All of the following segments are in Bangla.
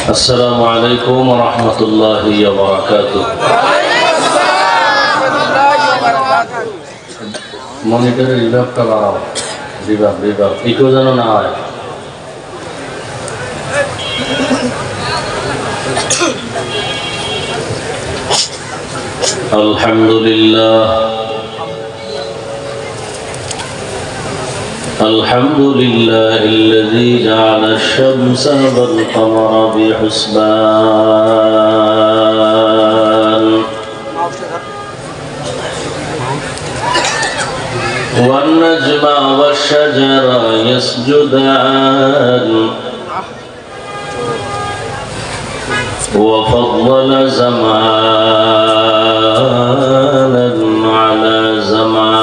السلام عليكم ورحمة الله وبركاته. মনিটরে রিভার্বটা বাড়াও, রিভার্ব ইকো যেন না হয়। আলহামদুলিল্লাহ الحمد لله الذي جعل الشمس والقمر بحسبان والنجم والشجر يسجدان وفضل زمانا على زمان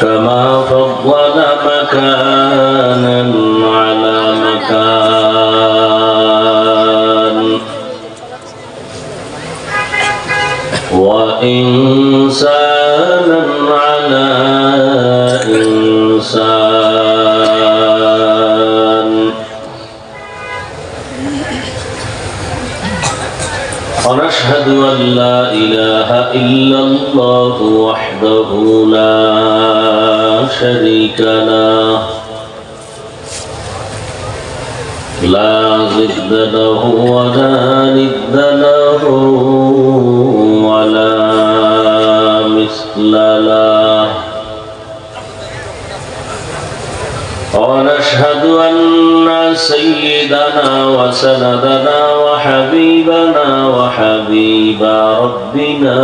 كما فضل مكانا على مكان وإنسانا على إنسان ونشهد أن لا إله إلا الله وحده لا شريك له لا ضد له ولا ند له ولا مثل له ونشهد أن سيدنا وسندنا وحبيبنا وحبيب ربنا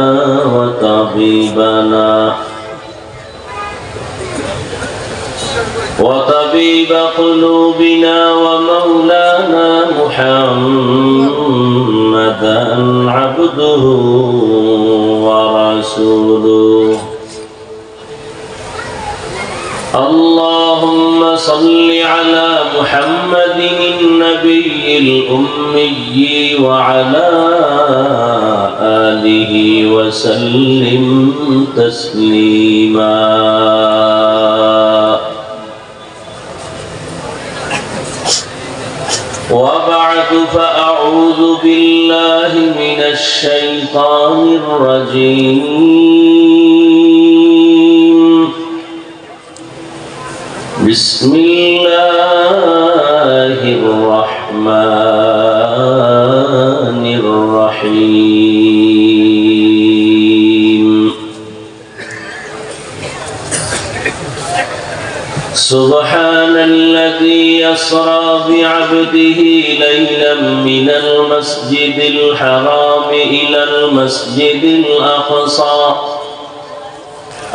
وطبيب قلوبنا ومولانا محمدا عبده ورسوله اللهم صل على محمد النبي الأمي وعلى آله وسلم تسليما وبعد فأعوذ بالله من الشيطان الرجيم بسم الله الرحمن الرحيم سبحان الذي يسرى بعبده ليلا من المسجد الحرام إلى المسجد الأقصى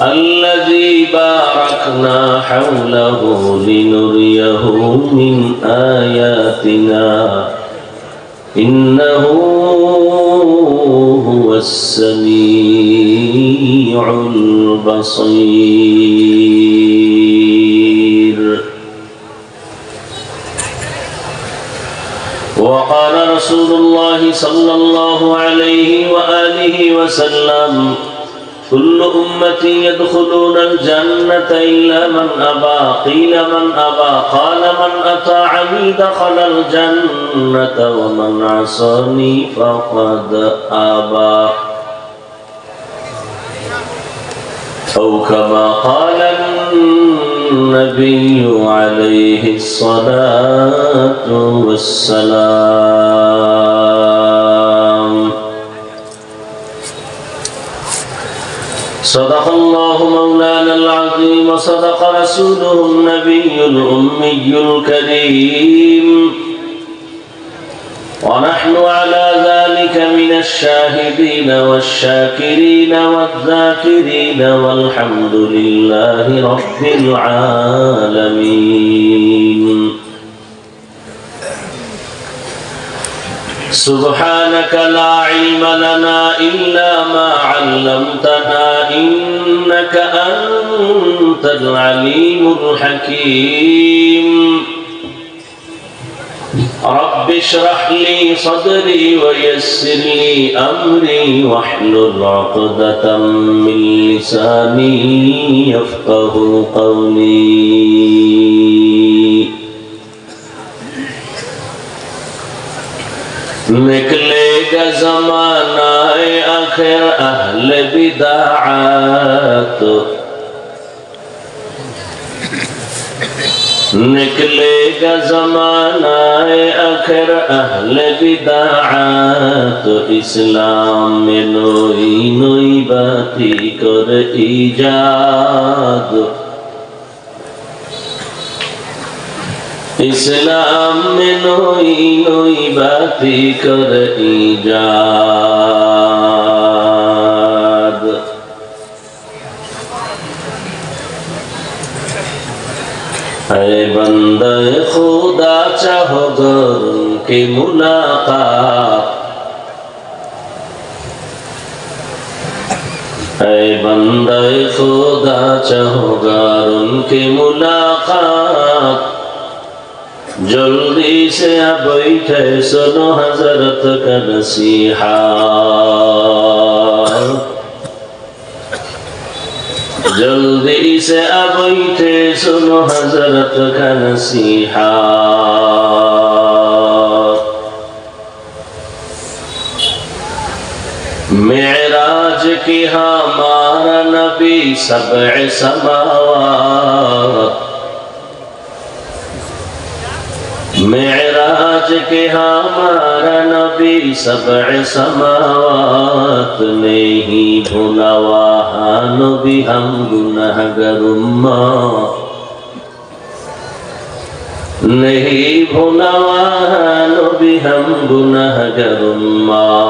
الذي باركنا حوله لنريه من آياتنا إنه هو السميع البصير. وقال رسول الله صلى الله عليه وآله وسلم كل أمتي يدخلون الجنة إلا من أبى قيل من أبى قال من أطاعني دخل الجنة ومن عصاني فقد أبى أو كما قال النبي عليه الصلاة والسلام. صدق الله مولانا العظيم وصدق رسوله النبي الأمي الكريم ونحن على ذلك من الشاهدين والشاكرين والذاكرين والحمد لله رب العالمين. سبحانك لا علم لنا إلا ما علمتنا إنك أنت العليم الحكيم. رب اشرح لي صدري ويسر لي أمري واحلل عقدة من لساني يفقه قولي निकलेगा ज़माना आखिर अहले बिदाअत निकलेगा ज़माना आखिर अहले बिदाअत इस्लाम में नई नई बातें कर इजाद इस्लाम में नई नई बातें कर इजाद ऐ बंदे खुदा चाहो गर की मुलाकात ऐ बंदे खुदा चाहो गर उनकी मुलाकात जल्दी से आ बैठे सुनो हजरत का नसीहा जल्दी से आ बैठे सुनो हजरत का नसीहा मेराज की हमारा नबी सबअ समावात मेराज के हमारा नबी सबअ समावात में ही भुला वहाँ नबी हम गुनहगार उम्मत नहीं भुला वहाँ नबी हम गुनहगार उम्मत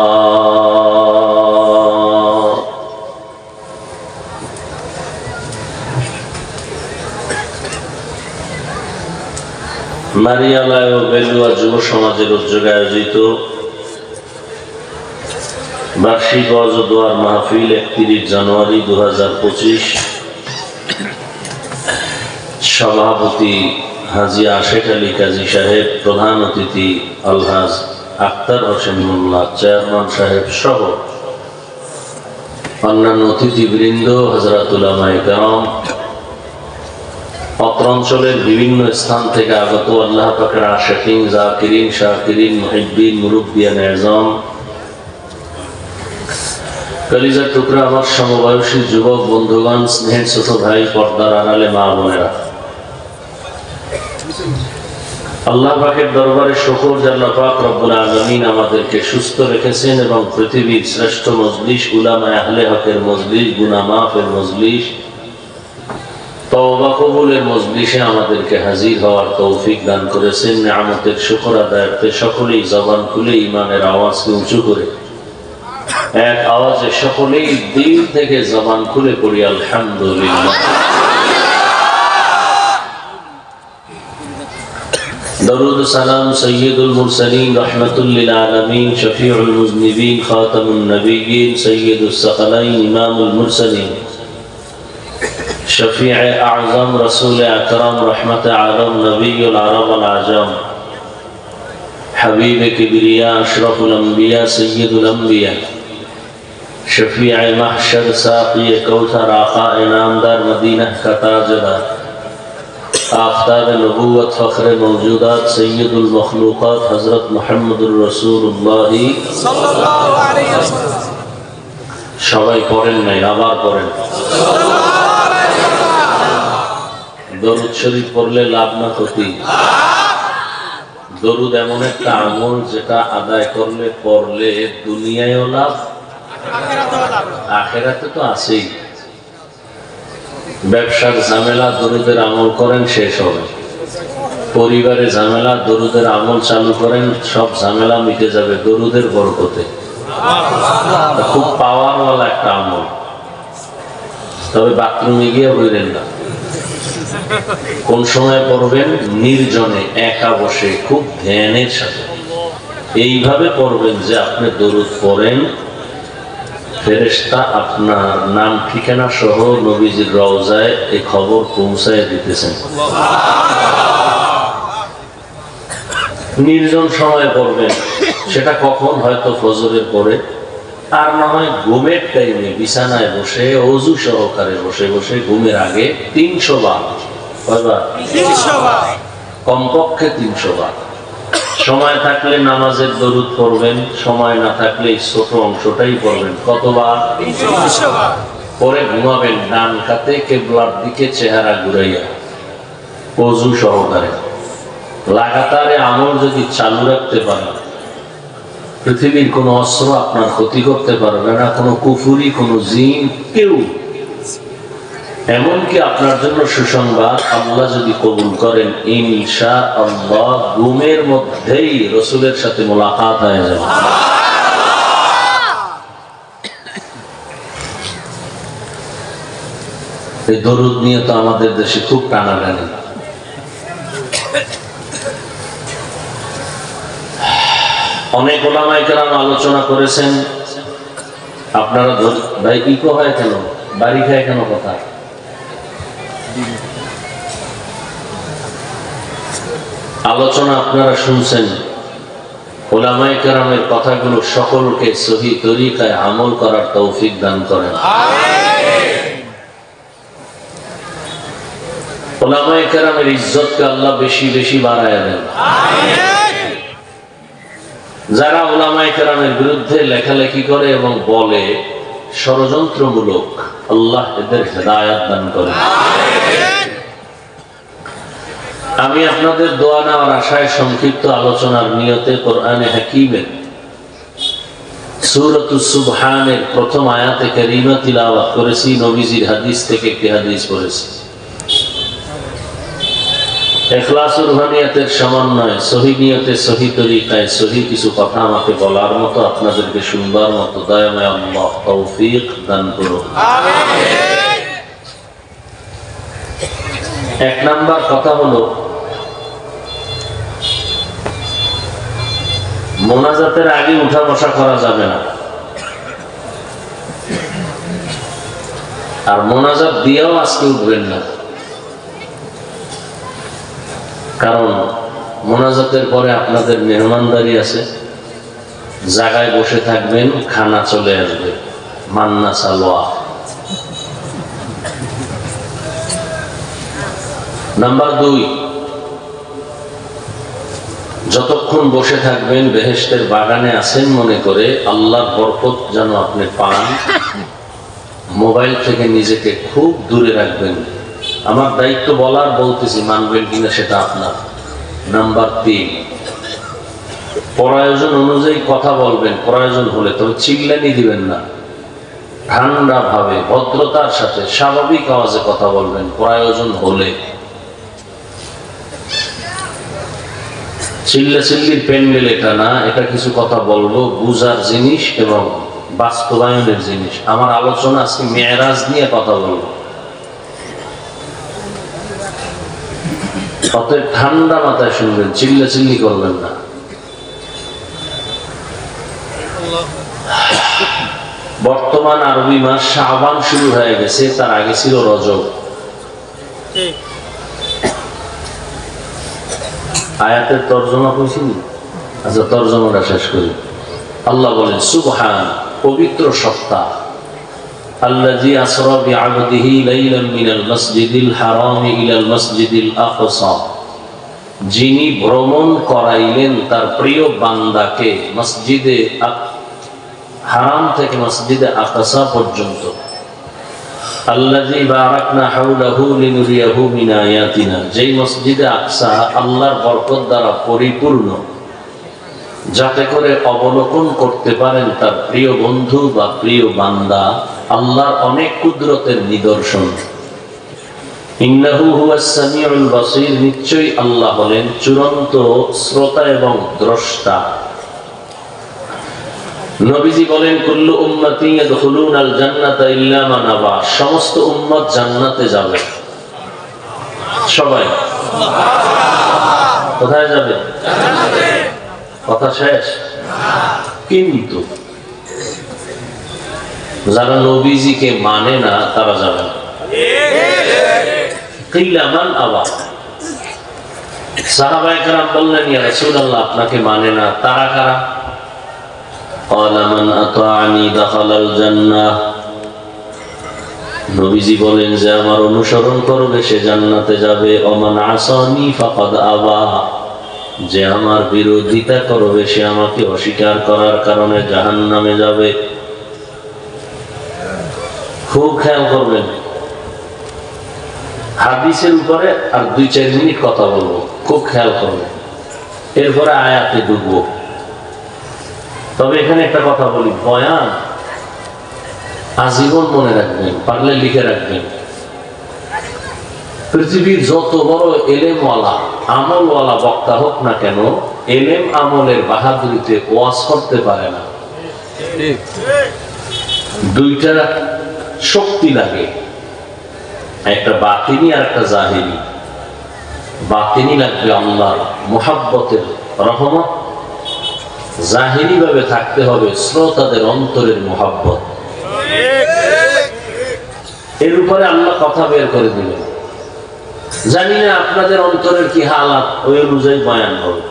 মারিয়ালায় ও বেলুয়া যুব সমাজের উদ্যোগে আয়োজিত বার্ষিক ওয়াজ ও দোয়ার মাহফিল 31 জানুয়ারি 2025 সভাপতি হাজী আশেক আলী কাজী সাহেব, প্রধান অতিথি আলহাজ আক্তার হোসেন মোল্লা, চেয়ারম্যান সাহেব সহ অন্যান্য অতিথিবৃন্দ, হযরত উলামায়ে কেরাম, অত্র অঞ্চলের বিভিন্ন স্থান থেকে আগত আল্লাহ পাকের আশিকিন, জাকিরিন, শাকিরিন, মুহিব্বিন, মুরব্বিয়ান আযম, কলিজার টুকরা আমার সমবয়সী যুবক বন্ধুগণ, স্নেহের ছোট ভাই, পর্দার আড়ালে মা বোনেরা, আল্লাহ পাকের দরবারে শুকর যে আল্লাহ পাক রব্বুল আলামিন আমাদেরকে সুস্থ রেখেছেন এবং পৃথিবীর শ্রেষ্ঠ মজলিস উলামায়ে আহলে হকের মজলিস, গুনাহ মাফের মজলিস, তওবা কবুলের মজলিসে আমাদেরকে হাজির হওয়ার তৌফিক দান করেছেন। নিয়ামতের শুকর আদায়ার্থে সকলেই জবান খুলে ঈমানের আওয়াজকে উঁচু করে এক আওয়াজে সকলেই দিল থেকে জবান খুলে পড়ি আলহামদুলিল্লাহ। দরুদ সালাম সৈয়দুল মুরসালিন রাহমাতুল লিল আলামিন শফিউল মুজনিবিন খাতামুন নবিয়্যিন সৈয়দুস সাকালাইন ইমামুল মুরসালিন शफीअ आज़म रसूल अकरम रहमत आलम नबीउल अरब वल आजम हबीब किबरिया अशरफुल अंबिया सय्यदुल अंबिया शफीअ महशर साक़ी कौसर आका इनामदार मदीना का ताजदार आफ़ताब नबूवत फ़ख्र मौजूदात सय्यदुल मखलूक़ात हज़रत मुहम्मदुर रसूलुल्लाह सल्लल्लाहु अलैहि वसल्लम। সবাই পড়েন নাই, আবার পড়েন। দরুদ শরীফ পড়লে লাভ না ক্ষতি? দরুদ এমন একটা আমল যেটা আদায় করলে পড়লে দুনিয়ায়ও লাভ, আখিরাতে তো আছেই। ব্যবসার ঝামেলা দরুদের আমল করেন, শেষ হবে। পরিবারে ঝামেলা দরুদের আমল চালু করেন, সব ঝামেলা মিটে যাবে দরুদের বরকতে। খুব পাওয়ারওয়ালা একটা আমল, তবে বাথরুমে গিয়ে বললেন না। কোন সময় পড়বেন? নির্জনে একা বসে খুব ধ্যানের সাথে এইভাবে পড়বেন যে আপনি দরুদ পড়েন, ফেরেশতা আপনার নাম ঠিকানা সহ নবীজির রওজায় এই খবর পৌঁছায় দিতেছেন। নির্জন সময়ে পড়বেন, সেটা কখন? হয়তো ফজরের পরে, আর না হয় ঘুমের টাইমে বিছানায় বসে ওযু সহকারে বসে বসে ঘুমের আগে 300 বার। কয়বার? 300 বার, কমপক্ষে 300 বার। সময় থাকলে নামাজের দরুদ পড়বেন, সময় না থাকলে ছোট অংশটাই পড়বেন। কতবার? 300 বার। পরে ঘুমাবেন ডান কাতে কিবলার দিকে চেহারা ঘুরাইয়া ওযু সহকারে। লাগাতারে আমল যদি চালু রাখতে পারেন, পৃথিবীর কোন অস্ত্র আপনার ক্ষতি করতে পারবে না, কোন কুফুরি, কোন জিন, কেউ। এমনকি আপনার জন্য সুসংবাদ, আল্লাহ যদি কবুল করেন ইনশাআল্লাহ ঘুমের মধ্যেই রাসূলের সাথে মোলাকাত হয়ে যাবে। এই দরুদ নিয়ে তো আমাদের দেশে খুব টানাটানি। অনেক ওলামায়ে কেরাম আলোচনা করেছেন। আপনারা ভাই ইকো হয় কেন? বাড়ি খায় কেন কথা? আলোচনা আপনারা শুনছেন, ওলামায়ে কেরামের কথাগুলো সকলকে সহি তরিকায় আমল করার তৌফিক দান করেন। ওলামায়ে কেরামের ইজ্জতকে আল্লাহ বেশি বেশি বাড়ায় দেন। যারা ওলামায়ে কেরামের বিরুদ্ধে লেখালেখি করে এবং বলে ষড়যন্ত্রমূলক, আল্লাহ এদের হেদায়েত দান করেন। আমি আপনাদের দোয়া নেওয়ার আশায় সংক্ষিপ্ত আলোচনার নিয়তে কোরআনে হাকিমের সূরাতুস সুবহানের প্রথম আয়াতে কারিমা তিলাওয়াত করেছি। নবীজির হাদিস থেকে একটি হাদিস পড়েছি। ইখলাসুর রুহানিয়াতের সমন্বয়ে সহি নিয়তে সহি তরিকায় সহি কিছু কথা আমাকে বলার মতো, আপনাদেরকে শুনবার মতো দয়াময় আল্লাহ তৌফিক দান করুন। আমিন। এক নাম্বার কথা হলো, মোনাজাতের আগে উঠা বসা করা যাবে না, আর মোনাজাত দিয়েও আজকে উঠবেন না। কারণ মোনাজাতের পরে আপনাদের মেহমানদারি আছে, জায়গায় বসে থাকবেন, খানা চলে আসবে, মান্না সালোয়া। নাম্বার 2, যতক্ষণ বসে থাকবেন বেহেশতের বাগানে আছেন মনে করে আল্লাহর বরকত যেন আপনি পান। মোবাইল থেকে নিজেকে খুব দূরে রাখবেন। আমার দায়িত্ব বলার, বলতেছি, মানবেন কিনা সেটা আপনার। নাম্বার 3, প্রয়োজন অনুযায়ী কথা বলবেন, প্রয়োজন হলে, তবে চিল্লানি দিবেন না। ঠান্ডা ভাবে ভদ্রতার সাথে স্বাভাবিক আওয়াজে কথা বলবেন প্রয়োজন হলে। চিল্লাচিল্লির প্যান্ডেল এটা না, এটা কিছু কথা বলবো বুঝার জিনিস এবং বাস্তবায়নের জিনিস। আমার আলোচনা আজকে মেরাজ নিয়ে কথা বলবো, অতএব ঠান্ডা মাথায় শুনবেন, চিল্লাচিল্লি করবেন না। বর্তমান আরবি মাস শাবান শুরু হয়ে গেছে, তার আগে ছিল রজব। আয়াতের তর্জমা কইছিনি? আচ্ছা, তর্জমাটা শেষ করি। আল্লাহ বলেন, সুবহান, পবিত্র সত্তা, আল্লাযী আসরা বিআবদিহি লাইলাম মিনাল মাসজিদিল হারামি ইলাল মাসজিদিল আকসা, যিনি ভ্রমণ করাইলেন তার প্রিয় বান্দাকে মসজিদে হারাম থেকে মসজিদে আকসা পর্যন্ত। আল্লাযী বারাকনা হাওলাহু লিনুরিয়াহু মিন আয়াতিনা, যেই মসজিদে আকসা আল্লাহর বরকত দ্বারা পরিপূর্ণ, যাতে করে অবলোকন করতে পারেন তার প্রিয় বন্ধু বা প্রিয় বান্দা আল্লাহর অনেক কুদরতের নিদর্শন। ইন্নাহু হুয়াস সামিউল বাসীর, নিশ্চয়ই আল্লাহ হলেন চূড়ান্ত শ্রোতা এবং দ্রষ্টা। নবীজি বলেন, কুল্লু উম্মতি ইয়াদখুলুনাল জান্নাতা ইল্লা মান আবা, সমস্ত উম্মত জান্নাতে যাবে। সবাই কোথায় যাবে? জান্নাতে। কথা শেষ? কিন্তু যারা নবীজিকে মানে না তারা যাবে না। কিল্লা মান আবা, সাহাবায়ে কেরাম বললেন, ইয়া রাসূলুল্লাহ, আপনাকে মানে না, তারা কারা? ক্বালা মান আতাআনি দাখালাল জান্নাহ। নবীজি বলেন, যে আমার অনুসরণ করবে সে জান্নাতে যাবে। ওমান আসানি ফাকাদ আবা। যে আমার বিরোধিতা করবে সে আমাকে অস্বীকার করার কারণে জাহান্নামে যাবে। খুব খেয়াল করবেন, হাদিসের উপরে আর 2-4 মিনিট কথা বলবো, খুব খেয়াল করবেন, এরপরে আয়াতে ঢুকবো। তবে এখানে একটা কথা বলি, বয়ান আজীবন মনে রাখবেন, পারলে লিখে রাখবেন। পৃথিবীর যত বড় এলেমওয়ালা আমলওয়ালা বক্তা হোক না কেন, এলেম আমলের বাহাদুরিতে ওয়াজ করতে পারে না। দুইটা শক্তি লাগে, একটা বাতিনি আর একটা জাহিরি। বাতিনি লাগবে আল্লাহর মুহাব্বতের রহমত, জাহিরি ভাবে থাকতে হবে শ্রোতাদের অন্তরের মুহাব্বত। এর উপরে আল্লাহ কথা বের করে দিলেন। জানি না আপনাদের অন্তরের কি হালাত, ওই অনুযায়ী বয়ান হবে,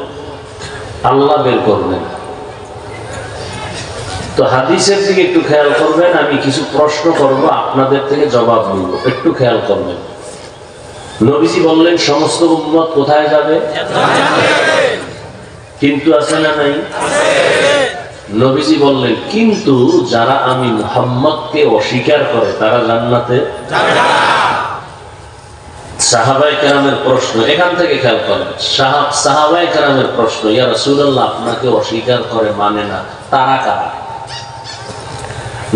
আল্লাহ বের করবেন। তো হাদিসের দিকে একটু খেয়াল করবেন, আমি কিছু প্রশ্ন করব, আপনাদের থেকে জবাব নিব, একটু খেয়াল করবেন। নবীজি বললেন সমস্ত উম্মত কোথায় যাবে? কিন্তু আছে না নাই? নবীজি বললেন কিন্তু যারা আমি মুহাম্মদকে অস্বীকার করে তারা জান্নাতে যাবে না। সাহাবায়ে কেরামের প্রশ্ন, এখান থেকে খেয়াল করেন, সাহাবায়ে কেরামের প্রশ্ন, ইয়া রাসূলুল্লাহ, আপনাকে অস্বীকার করে মানে না, তারা কারা?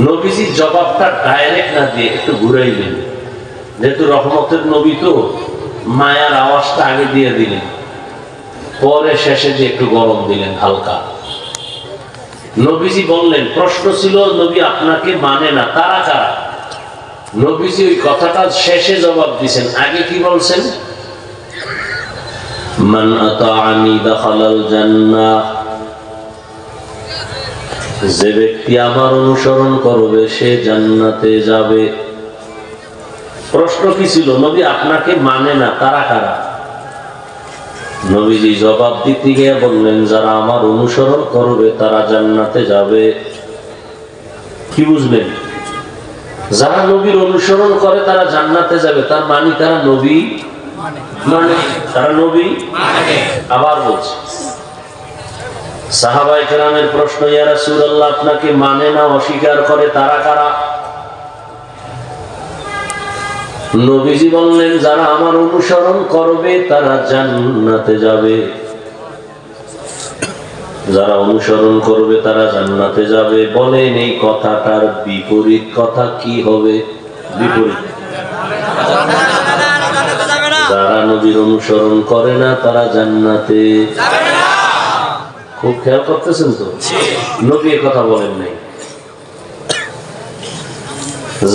নবীজি জবাবটা ডাইরেক্ট না দিয়ে একটু ঘুরাইলেন, যেহেতু রহমতের নবী তো মায়ার আওয়াজটা আগে দিয়ে দিলেন, পরে শেষে যে একটু গরম দিলেন হালকা। নবীজি বললেন, প্রশ্ন ছিল নবী আপনাকে মানে না, তারা কারা? নবীজি ওই কথাটা শেষে জবাব দিয়েছেন, আগে কি বলছেন? মান আতাআনি দাখালাল জান্নাহ। যে ব্যক্তি আমার অনুসরণ করবে সে জান্নাতে যাবে। প্রশ্ন কি ছিল? নবী আপনাকে মানে না, তারা কারা? নবীজি জবাব দিতে গিয়ে বললেন, যারা আমার অনুসরণ করবে তারা জান্নাতে যাবে। কি বুঝলেন? যারা নবীর অনুসরণ করে তারা জান্নাতে যাবে, তার মানে তারা নবী মানে, তারা নবী মানে। আবার বলছে, সাহাবায়ে কেরামের প্রশ্ন, ইয়া রাসূলুল্লাহ, আপনাকে মানে না, অস্বীকার করে, তারা কারা? নবীজি বললেন, যারা আমার অনুসরণ করবে তারা জান্নাতে যাবে। যারা অনুসরণ করবে তারা জান্নাতে যাবে। বলেন এই কথাটার বিপরীত কথা কি হবে? বিপরীত, যারা নবীর অনুসরণ করে না তারা জান্নাতে যাবে না। খুব খেয়াল করতেছেন তো, নবী এ কথা বলেন নাই।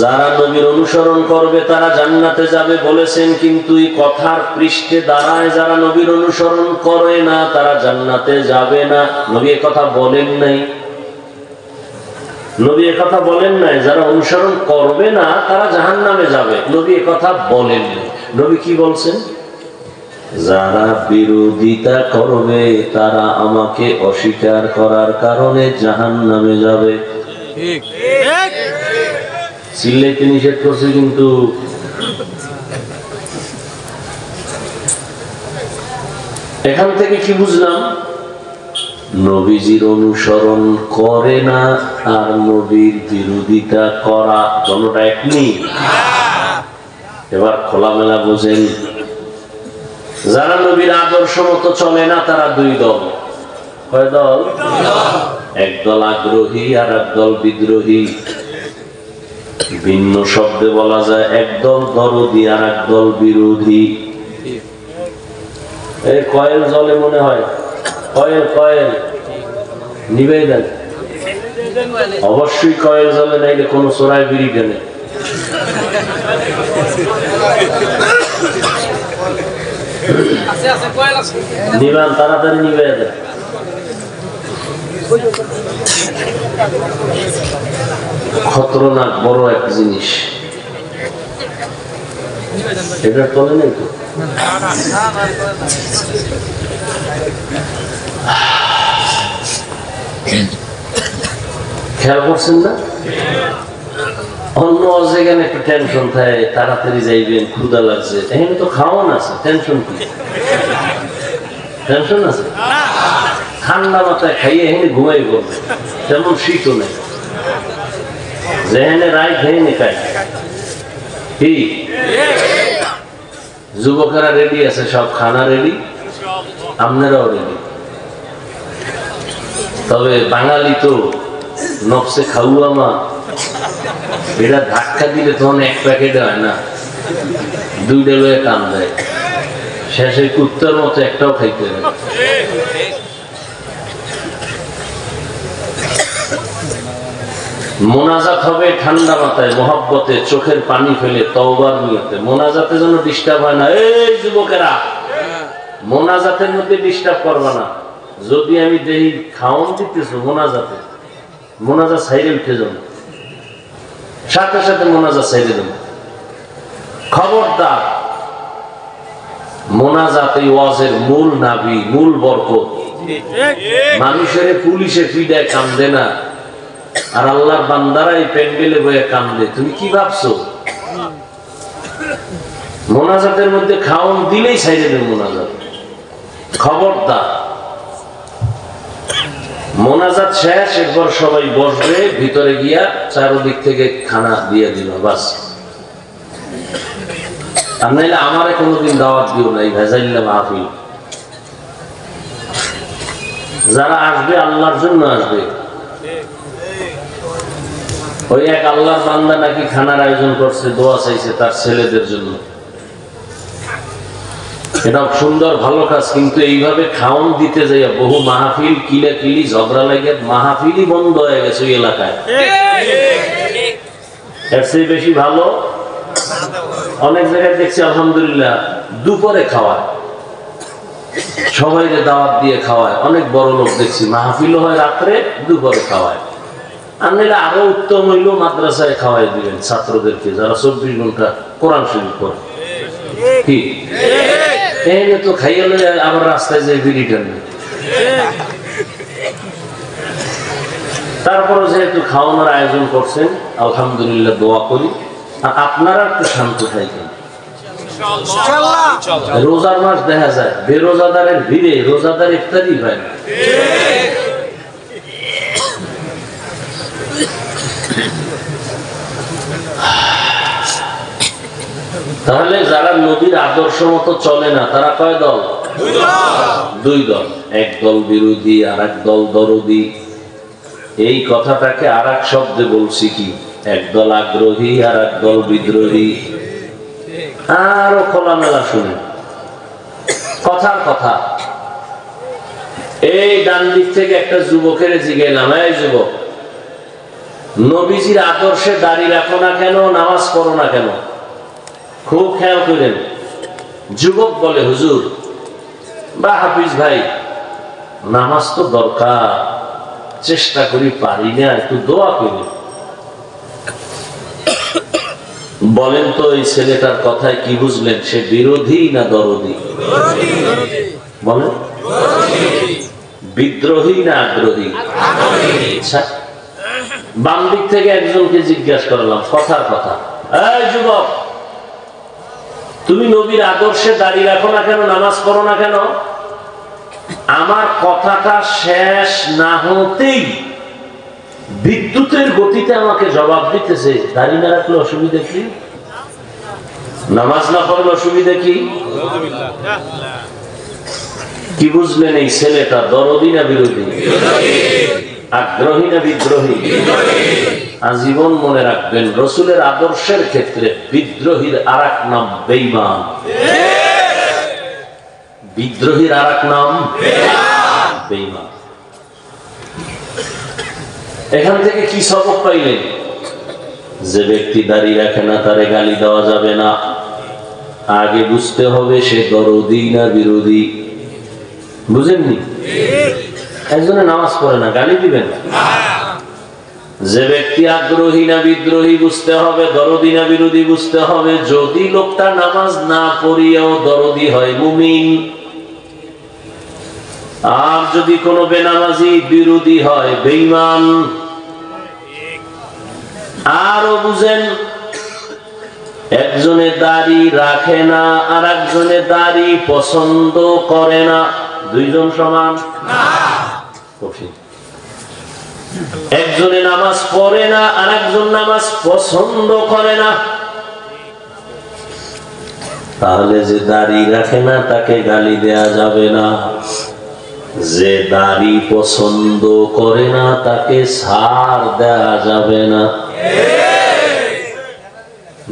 যারা নবীর অনুসরণ করবে তারা জান্নাতে যাবে বলেছেন, কিন্তু এই কথার পৃষ্ঠে দাঁড়ায় যারা নবীর অনুসরণ করে না তারা জান্নাতে যাবে না। নবী এ কথা বলেন নাই। নবী এ কথা বলেন নাই যারা অনুসরণ করবে না তারা জাহান্নামে যাবে। নবী এ কথা বলেন নাই। নবী কি বলছেন? যারা বিরোধিতা করবে তারা আমাকে অস্বীকার করার কারণে জাহান্নামে যাবে। ঠিক ঠিক। চিল্লাইতে নিষেধ করছে, কিন্তু এখান থেকে কি বুঝলাম? নবীজির অনুসরণ করে না আর নবীর বিরোধিতা করা দুটোটা এক নেই। এবার খোলামেলা বোঝেন, যারা নবীর আদর্শ মতো চলে না তারা দুই দল। কয় দল? একদল আগ্রহী আর একদল বিদ্রোহী। ভিন্ন শব্দে বলা যায় একদল দরদি আর একদল বিরোধী। এই কয়েল জলে মনে হয়, কয়েল কয়েল নিবে দেন, অবশ্যই কয়েল জলে নাইলে কোনো চোরাই বিড়ি কেনে। নিবান, তাড়াতাড়ি নিবে দেন। খতরনাক বড় এক জিনিস, এটা চলে নাই তো। খেয়াল করছেন না? অন্য জায়গায় একটু টেনশন থাকে, তাড়াতাড়ি যাইবেন, ক্ষুধা লাগছে, এখানে তো খাওয়ান আছে, টেনশন কি? টেনশন আছে? ঠান্ডা মাথায় খাইয়ে এখানে ঘুমাই পড়বে, তেমন শীতও নেই, যেখানে রায় খেয়ে খায়। কি যুবকেরা রেডি আছে, সব খানা রেডি, আপনারাও রেডি। তবে বাঙালি তো নকশে খাওয়া মা, এটা ধাক্কা দিলে তখন এক প্যাকেট হয় না, দুইটা লয়ে কাম দেয়, শেষে কুত্তার মতো একটাও খাইতে হয়। মোনাজাত হবে ঠান্ডা মাথায়, মহব্বতে, চোখের পানি ফেলে, তওবার নিয়তে। মোনাজাতে যেন ডিস্টার্ব হয় না। এই যুবকেরা, মোনাজাতের মধ্যে ডিস্টার্ব করবা না। যদি আমি দেখি খাওয়ান দিতেছো মোনাজাতে, মোনাজাত সাইডে উঠে যাবো, সাথে সাথে মোনাজাত সাইডে যাবো। খবরদার, মোনাজাত এই ওয়াজের মূল নাভি, মূল বরকত। মানুষের পুলিশে পিডায় কান্দে না, আর আল্লাহর বান্দারাই প্যান্ডেলে বয়ে কান্দে। তুমি কি ভাবছো? মোনাজাতের মধ্যে খাওয়ান দিলেই সাইডে দেন মোনাজাত। খবরদার, মোনাজাত শেষ, এরপর সবাই বসবে, ভিতরে গিয়া চারদিক থেকে খানা দিয়ে দিল, বাস। আর নাইলে আমারে কোনোদিন দাওয়াত দিও না, এই ভেজাইল্লা মাহফিল। যারা আসবে আল্লাহর জন্য আসবে। ওই এক আল্লাহর বান্দা নাকি খানার আয়োজন করছে, দোয়া চাইছে তার ছেলেদের জন্য। এটা সুন্দর ভালো কাজ, কিন্তু এইভাবে খাওয়ান দিতে যাইয়া বহু মাহফিল কিলাকিলি ঝগড়া লাগে, মাহফিলই বন্ধ হয়ে গেছে ওই এলাকায়। এর চেয়ে বেশি ভালো অনেক জায়গায় দেখছি আলহামদুলিল্লাহ দুপুরে খাওয়ায়, সবাইকে দাওয়াত দিয়ে খাওয়ায়। অনেক বড় লোক দেখছি মাহফিলও হয় রাত্রে, দুপুরে খাওয়ায়। আর নাহলে আরো উত্তম হইল মাদ্রাসায় খাওয়াই দিবেন ছাত্রদেরকে, যারা 24 ঘন্টা কোরআন শরীফ পড়ে। কি এনে তো খাইয়া আবার রাস্তায় যায় বিড়ি টানবে। তারপরে যেহেতু খাওয়ানোর আয়োজন করছেন, আলহামদুলিল্লাহ দোয়া করি। আর আপনারা একটু শান্ত থাকেন। রোজার মাস দেখা যায় বেরোজাদারের ভিড়ে রোজাদার ইফতারি হয় না। তাহলে যারা নবীর আদর্শ মতো চলে না, তারা কয় দল? দুই দল। এক দল বিরোধী, আর এক দল দরদি। এই কথাটাকে আর এক শব্দে বলছি কি, একদল আগ্রহী আর এক দল বিদ্রোহী। আরো খোলামেলা শুনে কথার কথা। এই ডান দিক থেকে একটা যুবকের জিজ্ঞাসা, এই যুবক, নবীজির আদর্শে দাঁড়িয়ে রাখো না কেন, নামাজ পড়ো না কেন? খুব খেয়াল করেন। যুবক বলে, হুজুর বা হাফিজ ভাই, নামাজ তো দরকার, চেষ্টা করি, পারি না, একটু দোয়া করি। বলেন তো এই ছেলেটার কথায় কি বুঝলেন? সে বিরোধী না দরদি? বলেন, বিদ্রোহী না আগ্রহী? আচ্ছা, বাম দিক থেকে একজনকে জিজ্ঞাসা করলাম কথার কথা, এই যুবক, তুমি নবীর আদর্শে দাঁড়িয়ে রাখো না কেন, নামাজ পড়ো না কেন? আমার কথাটা শেষ না হতেই বিদ্যুতের গতিতে আমাকে জবাব দিতেছে, দাঁড়িয়ে না রাখলে অসুবিধা কি, নামাজ না পড়লে অসুবিধা কি? কি বুঝলেন এই ছেলেটা দরদি না বিরোধী, আগ্রহী না বিদ্রোহী? আজীবন মনে রাখবেন, রসুলের আদর্শের ক্ষেত্রে বিদ্রোহীর আর এক নাম বেঈমান। বিদ্রোহীর আর এক নাম বেঈমান। এখান থেকে কি সবক পাইলেন? যে ব্যক্তি দাঁড়িয়ে রাখে না তারে গালি দেওয়া যাবে না। আগে বুঝতে হবে সে দরদি না বিরোধী। বুঝেননি? একজনে নামাজ পড়ে না, গালি দিবেন? যে ব্যক্তি আগ্রহী না বিদ্রোহী বুঝতে হবে, দরদি না বিরোধী বুঝতে হবে। যদি লোকটা নামাজ না পড়িয়াও দরদি হয় মুমিন, আর যদি কোনো বেনামাজি বিরোধী হয় বেঈমান। আরো বুঝেন, একজনে দাড়ি রাখে না আর একজনে দাড়ি পছন্দ করে না, দুইজন সমান না। একজনে নামাজ পড়ে না আর একজন নামাজ পছন্দ করে না। তাহলে যে দাড়ি রাখে না তাকে গালি দেয়া যাবে না, যে দাড়ি পছন্দ করে না তাকে ছাড় দেয়া যাবে না।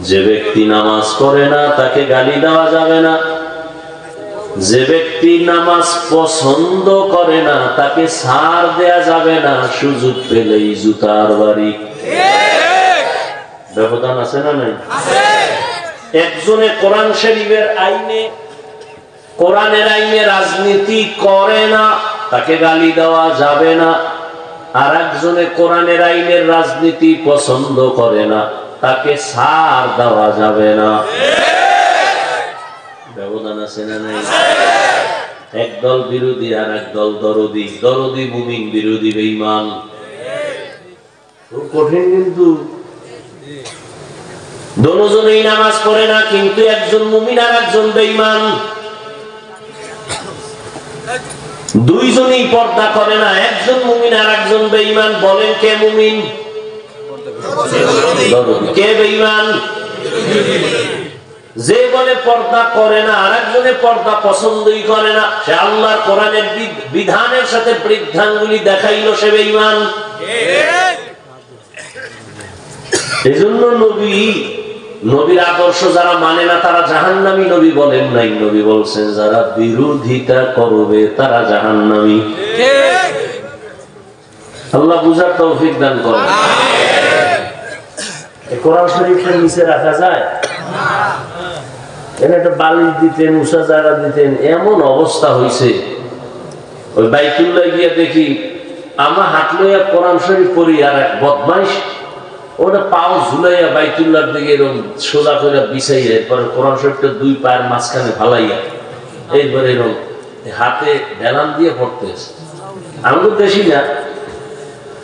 যে ব্যক্তি নামাজ পড়ে না তাকে গালি দেওয়া যাবে না, যে ব্যক্তি নামাজ পছন্দ করে না তাকে ছাড় দেয়া যাবে না। সুযোগ পেলেই জুতার বাড়ি। ব্যবধান আছে না নাই? একজনে কোরআন শরীফের আইনে, কোরআনের আইনে রাজনীতি করে না, তাকে গালি দেওয়া যাবে না। আর একজনে কোরআনের আইনের রাজনীতি পছন্দ করে না, তাকে ছাড় দেওয়া যাবে না। ব্যবধান আছে না নাই? একদল বিরোধী আর একদল দরদি। দরদি মুমিন, বিরোধী বেঈমান। কঠিন কিন্তু। দুজনেই নামাজ পড়ে না, কিন্তু একজন মুমিন আর একজন বেঈমান। দুইজনেই পর্দা করে না, একজন মুমিন আর একজন বেঈমান। বলেন কে মুমিন, কে বেঈমান? যে বলে পর্দা করে না আর একজনে পর্দা পছন্দই করে না, সে আল্লাহর কোরআনের বিধানের সাথে বৃদ্ধাঙ্গুলি দেখাইল, সে বেঈমান। এজন্য নবীর আদর্শ যারা মানে না তারা জাহান্নামী। নবী বলেন নাই, নবী বলছেন যারা বিরোধিতা করবে তারা জাহান্নামী। আল্লাহ বুঝার তৌফিক দান করেন। কোরআন শরীফের নিচে রাখা যায় না, এখানে একটা বালিশ দিতেন, উষা জায়গা দিতেন। এমন অবস্থা হয়েছে, ওই বাইতুল্লাহ গিয়ে দেখি আমরা হাত লইয়া কোরআন শরীফ পড়ি, আর এক বদমাইশ ওটা পাও ঝুলাইয়া বাইতুল্লাহর দিকে এরকম সোজা করে বিছাইয়া, এরপরে কোরআন শরীফটা দুই পায়ের মাঝখানে ফালাইয়া এইবার এরকম হাতে বেলান দিয়ে পড়তেছে। আমি তো দেখি না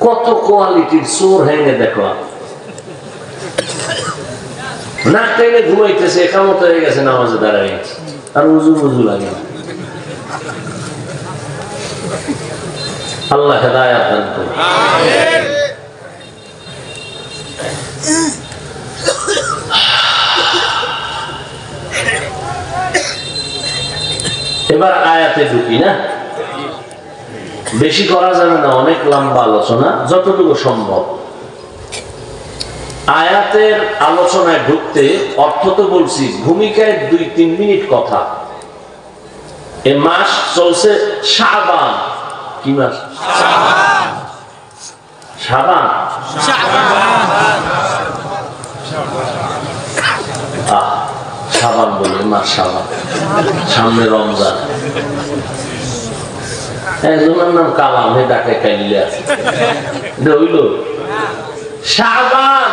কত কোয়ালিটির চোর হ্যাঙ্গে দেখলাম, নাক টেনে ঘুমাইতেছে, একামত হয়ে গেছে, নামাজে দাঁড়ায় গেছে, আর উজু উজু লাগে। আল্লাহ হেদায়েত দান করুন। এবার আয়াতে ঢুকি না, বেশি করা যাবে না, অনেক লম্বা আলোচনা, যতটুকু সম্ভব। আয়াতের আলোচনায় ঢুকতে অর্থ তো বলছি, ভূমিকায় 2-3 মিনিট কথা। এ মাস চলছে শাবান। কি মাস? শাবান। শাবান বলে মাস শাবান, সামনে রমজান। একজনের নাম কালাম, হে ডাকে কাইলে আছে, হইল শাবান।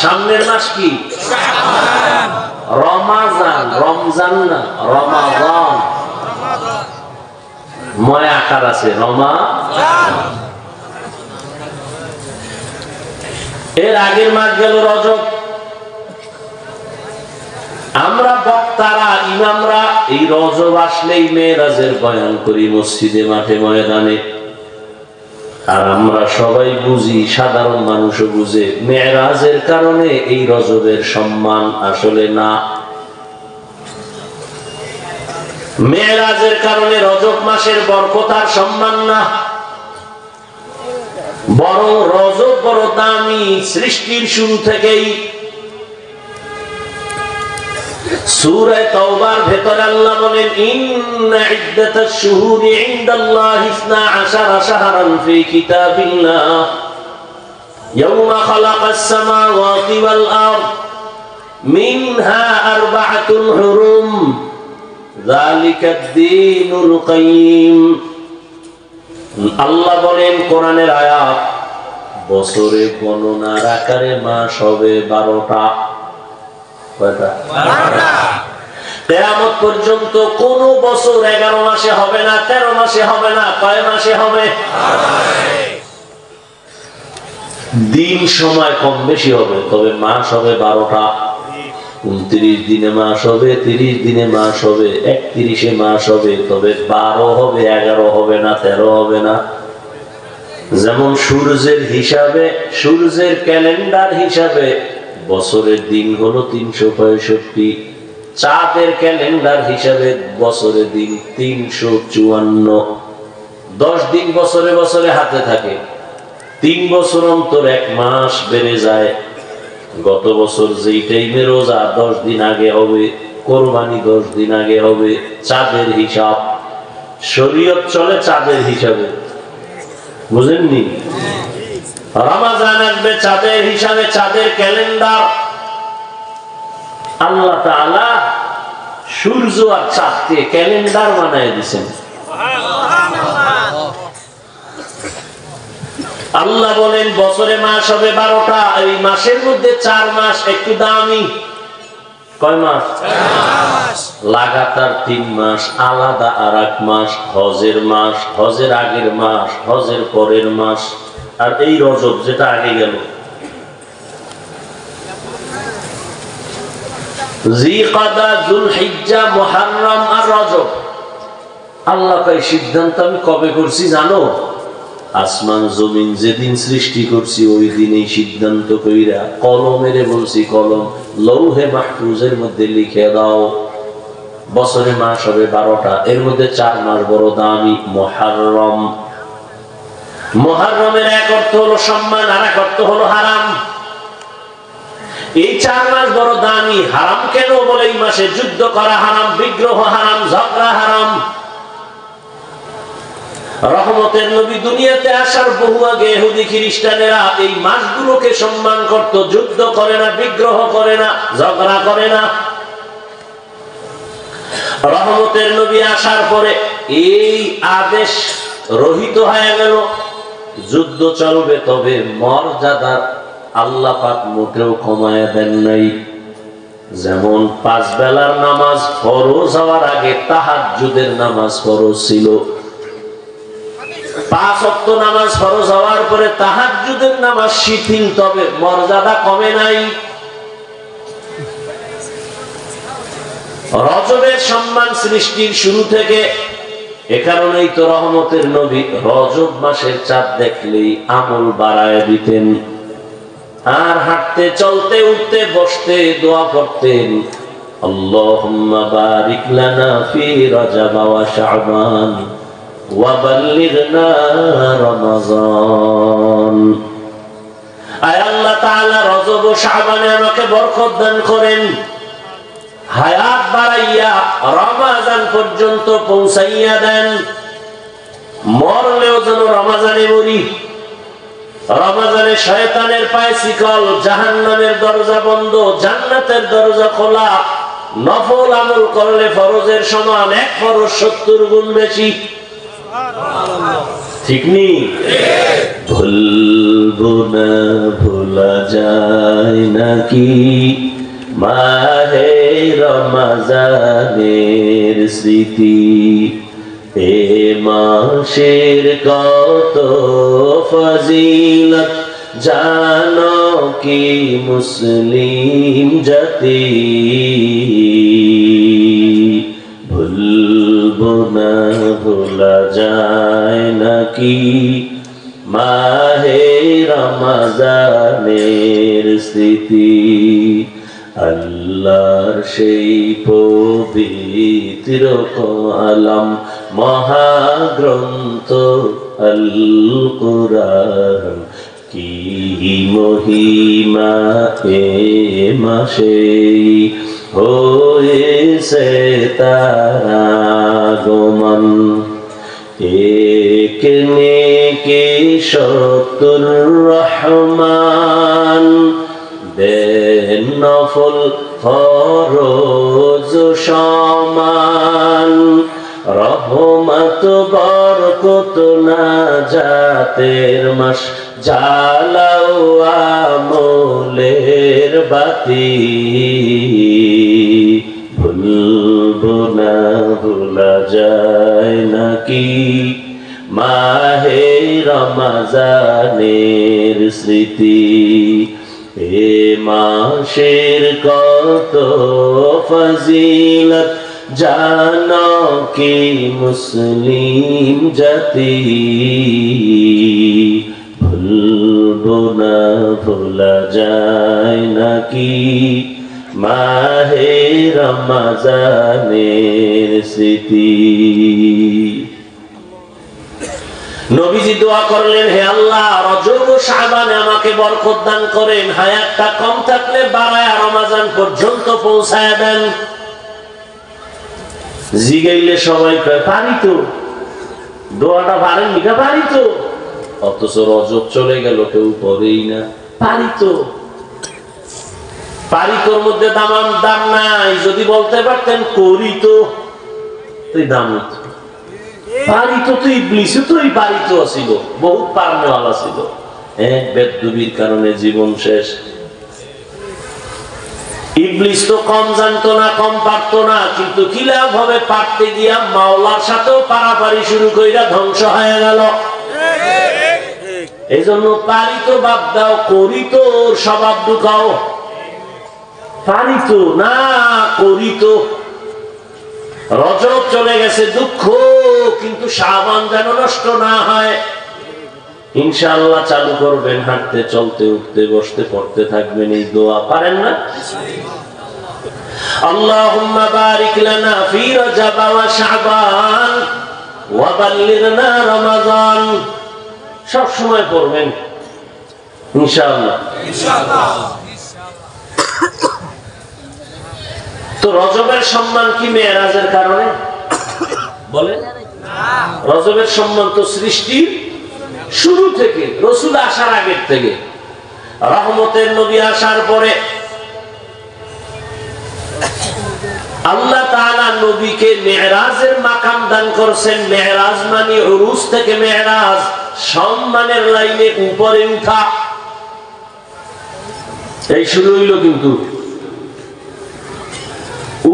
সামনের মাস কি? রমাজান। রমজান না, রমাজান। ময় আকার আছে, রমাজান। এর আগের মাস গেল রজব। আমরা বক্তারা, ইমামরা এই রজব আসলেই মেরাজের বয়ান করি মসজিদে, মাঠে, ময়দানে। আর আমরা সবাই বুঝি, সাধারণ মানুষও বুঝে, মেরাজের কারণে এই রজবের সম্মান। আসলে না, মেরাজের কারণে রজব মাসের বরকত আর সম্মান না, বরং রজব বড় দামি। সৃষ্টির শুরু থেকেই সূরা তাওবার ভেতরে আল্লাহ বলেন, ইন্না ইদ্দাতাশ শুহুরি ইনদাল্লাহি 12 শাহরান ফি কিতাবিল্লাহ ইয়াওমা খালাকাস সামাওয়াতি ওয়াল আরদ মিনহা আরবা'তুন হুরুম যালিকাদ দীনুল কাইয়্যিম। আল্লাহ বলেন কোরআনের আয়াত, বছরে গণনার আকারে মাস হবে 12টা। কয়টা? 12টা। কিয়ামত পর্যন্ত কোন বছর 11 মাসে হবে না, 13 মাসে হবে না, কয় মাসে হবে? দিন সময় কম বেশি হবে, তবে মাস হবে 12টা। 29 দিনে মাস হবে, 30 দিনে মাস হবে, 31-এ মাস হবে, তবে 12 হবে, 11 হবে না, 13 হবে না। যেমন সূর্যের হিসাবে, সূর্যের ক্যালেন্ডার হিসাবে বছরের দিন হলো 365, চাঁদের ক্যালেন্ডার হিসাবে বছরের দিন 354। 10 দিন বছরে বছরে হাতে থাকে, 3 বছর অন্তর 1 মাস বেড়ে যায়। গত বছর যেই টাইমে রোজা 10 দিন আগে হবে, কোরবানি 10 দিন আগে হবে, চাঁদের হিসাব। শরীয়ত চলে চাঁদের হিসাবে, বুঝেননি? রমজান আসবে চাঁদের হিসাবে, চাঁদের ক্যালেন্ডার। আল্লাহ তাআলা সূর্য আর চাঁদকে ক্যালেন্ডার বানায় দিয়েছেন। আল্লাহ বলেন বছরে মাস হবে 12টা, এই মাসের মধ্যে 4 মাস একটু দামি। কয় মাস? 4 মাস। লাগাতার 3 মাস, আলাদা আর 1 মাস। হজের মাস, হজের আগের মাস, হজের পরের মাস, আর এই রজব যেটা আগে গেল। জিলকাদা, যুলহিজ্জা, মুহররম আর রজব। আল্লাহ কয় সিদ্ধান্ত আমি কবে করছি জানো? আসমান জমিন যেদিন সৃষ্টি করছি ওই দিনই সিদ্ধান্ত কইরা কলমেরে বলছি, কলম লৌহে মাহফুজের মধ্যে লিখে দাও বছরে মাস হবে 12টা, এর মধ্যে 4 মাস বড় দামি। মুহররম, মুহররমের এক অর্থ হলো সম্মান, আর এক অর্থ হলো হারাম। এই 4 মাস বড় দামি। হারাম কেন? বলে এই মাসে যুদ্ধ করা হারাম, বিগ্রহ হারাম, ঝগড়া হারাম। রহমতের নবী দুনিয়াতে আসার বহু আগে ইহুদি খ্রিস্টানেরা এই মাসগুলোকে সম্মান করত, যুদ্ধ করে না, বিগ্রহ করে না, ঝগড়া করে না। রহমতের নবী আসার পরে এই আদেশ রহিত হয়ে গেল, যুদ্ধ চলবে, তবে মর্যাদা আল্লাহ পাক মোটেও কমায় দেন নাই। যেমন 5 বেলার নামাজ ফরজ হওয়ার আগে তাহাজ্জুদের নামাজ ফরজ ছিল, 5 ওয়াক্ত নামাজ ফরজ হওয়ার পরে তাহাজ্জুদের নামাজ শিথিল, তবে মর্যাদা কমে নাই। রজবের সম্মান সৃষ্টির শুরু থেকে। এ কারণেই তো রহমতের নবী রজব মাসের চাঁদ দেখলেই আমল বাড়ায় দিতেন, আর হাঁটতে চলতে উঠতে বসতে দোয়া করতেন, আল্লাহুম্মা বারিক লানা ফি রজব ওয়া শাবান ওয়া বাল্লিগনা রমাযান। আয় আল্লাহ তাআলা রজব ও শাবানে আমাকে বরকত দান করেন, হায়াত বাড়াইয়া রমাজান পর্যন্ত পৌঁছাইয়া দেন, মরলেও যেন রমাজানে মরি। রমাজানে শয়তানের পায়ে শিকল, জাহান্নামের দরজা বন্ধ, জান্নাতের দরজা খোলা। নফল আমল করলে ফরজের সমান, 1 ফরজ 70 গুণ বেশি। ঠিক নেই? ভুলবো না, ভোলা যায় নাকি মাহে রমজানের স্মৃতি, এ মাসের কত ফজিলত জানো কি মুসলিম জাতি। ভুলবো না, ভোলা যায় নাকি মাহে রমজানের স্মৃতি। আল্লাহর সেই পবিত্র কালাম মহাগ্রন্থ আল কুরআন, কি মহিমা এ মাসে হয়েছে তার আগমন। এক নেকি 70 রহমান, দেন নফল ফরজ সমান। রহমত বরকত বরকত না জাতের মাস, জ্বালাও আমলের বাতি। ভুলবো না ভোলা যায় নাকি মাহে রমজানের স্মৃতি। এ মাসের কত ফজিলত জানো কি মুসলিম জাতি। ভুলবো না ভোলা যায় নাকি মাহে রমজানের স্মৃতি। নবীজি দোয়া করলেন, হে আল্লাহ, রজব ও শাবানে আমাকে বরকত দান করেন, হায়াতটা কম থাকলে বাড়ায় রমজান পর্যন্ত পৌঁছায় দেন। জিগাইলে সবাই কয় পারি তো, দোয়াটা পারেন নিকা পারি তো, অথচ রজব চলে গেল কেউ পড়েই না। পারি তো, পারি তোর মধ্যে দাম নাই, যদি বলতে পারতেন করি তো, তুই দাম হইত। পারি তো তুই ইবলিস তুই পারি তো ছিল, বহুত পারনেওয়ালা ছিল, এক বেদবির কারণে জীবন শেষ। ইবলিস তো কম জানতো না, কম পারতো না, কিন্তু কি লাভ হবে, পারতে গিয়া মাওলার সাথেও পারাপারি শুরু কইরা ধ্বংস হয়ে গেল। এই জন্য পারি তো বাদ দাও, করি তো স্বভাব ঢুকাও। পারি তো না, করি তো। রজব চলে গেছে দুঃখ, কিন্তু শাবান যেন নষ্ট না হয়। ইনশাআল্লাহ চালু করবেন, হাঁটতে চলতে উঠতে বসতে পড়তে থাকবেন এই দোয়া। পারেন না? আল্লাহুম্মা বারিক লানা ফি রজব ওয়া শাবান ওয়া বাল্লিগনা রমাদান। সব সময় পড়বেন ইনশাআল্লাহ। তো রজবের সম্মান কি মেরাজের কারণে? বলেন, রজবের সম্মান তো সৃষ্টির শুরু থেকে, রাসূল আসার আগের থেকে। রহমতের নবী আসার পরে আল্লাহ তাআলা নবীকে মেরাজের মাকাম দান করেছেন। মেরাজ মানে উরুস থেকে মেরাজ, সম্মানের লাইনে উপরে উঠা। এই শুরু হইল, কিন্তু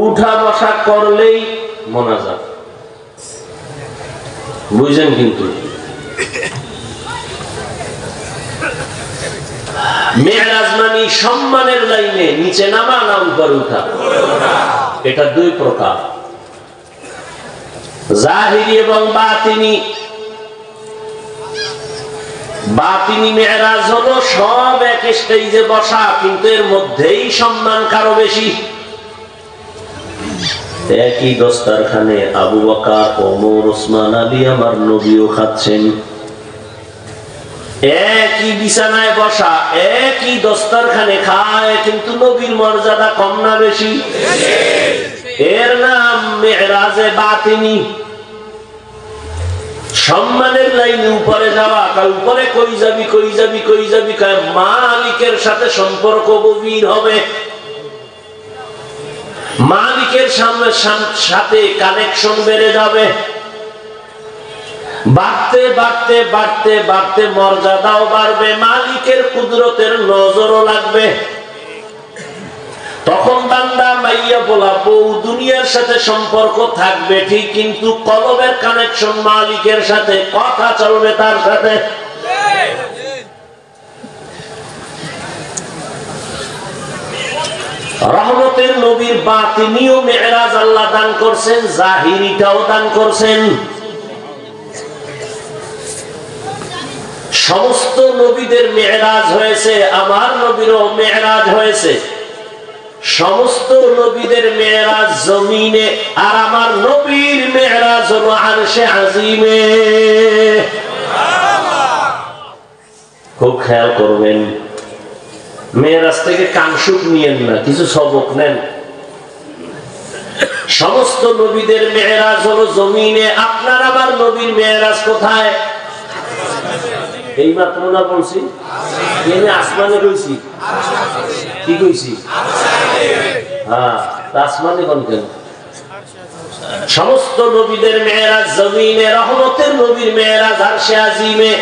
উঠা বসা করলেই মোনাজাত, বুঝছেন? কিন্তু মেরাজ মানে সম্মানের লাইনে নিচে নামা না উপরে উঠা। এটা দুই প্রকার, জাহিরি এবং বাতিনি। বাতিনি মেরাজ হলো সব এক স্টেজে বসা, কিন্তু এর মধ্যেই সম্মান কারো বেশি। একই দস্তারখানে আবু বকর, ওমর, ওসমান, আলী, আমার নবীও খাচ্ছেন। একই বিছানায় বসা, একই দস্তারখানে খায়, কিন্তু নবীর মর্যাদা কম না বেশি? এর নাম মেরাজে বাতিনি। সম্মানের লাইনে উপরে যাওয়া। উপরে কই যাবি কই যাবি কই যাবি, মালিকের সাথে সম্পর্ক গভীর হবে, মালিকের সাথে কানেকশন বেড়ে যাবে। বাড়তে বাড়তে বাড়তে বাড়তে মর্যাদাও বাড়বে, মালিকের কুদরতের নজরও লাগবে। তখন বান্দা মাইয়া বলা বউ দুনিয়ার সাথে সম্পর্ক থাকবে ঠিক, কিন্তু কলবের কানেকশন মালিকের সাথে, কথা চলবে তার সাথে। রহমতের নবীর বাতিনিও মেরাজ আল্লাহ দান করছেন, জাহিরিটাও দান করছেন। সমস্ত নবীদের মেরাজ হয়েছে, আমার নবীরও মেরাজ হয়েছে। সমস্ত নবীদের মেরাজ জমিনে, আর আমার নবীর মেরাজ হলো আরশে আজিমে। খুব খেয়াল করবেন, মেরাজ থেকে কানসুক নিয়েন না, কিছু সবক নেন। সমস্ত নবীদের মেরাজ হলো জমিনে, আপনার আমার নবীর মেরাজ কোথায়? এই মাত্র না বলছি, আসমানে কইছি, কি কইছি? হ্যাঁ, আসমানে কোন কেন? সমস্ত নবীদের মেরাজ জমিনে, রহমতের নবীর মেরাজ আরশে আজিমে।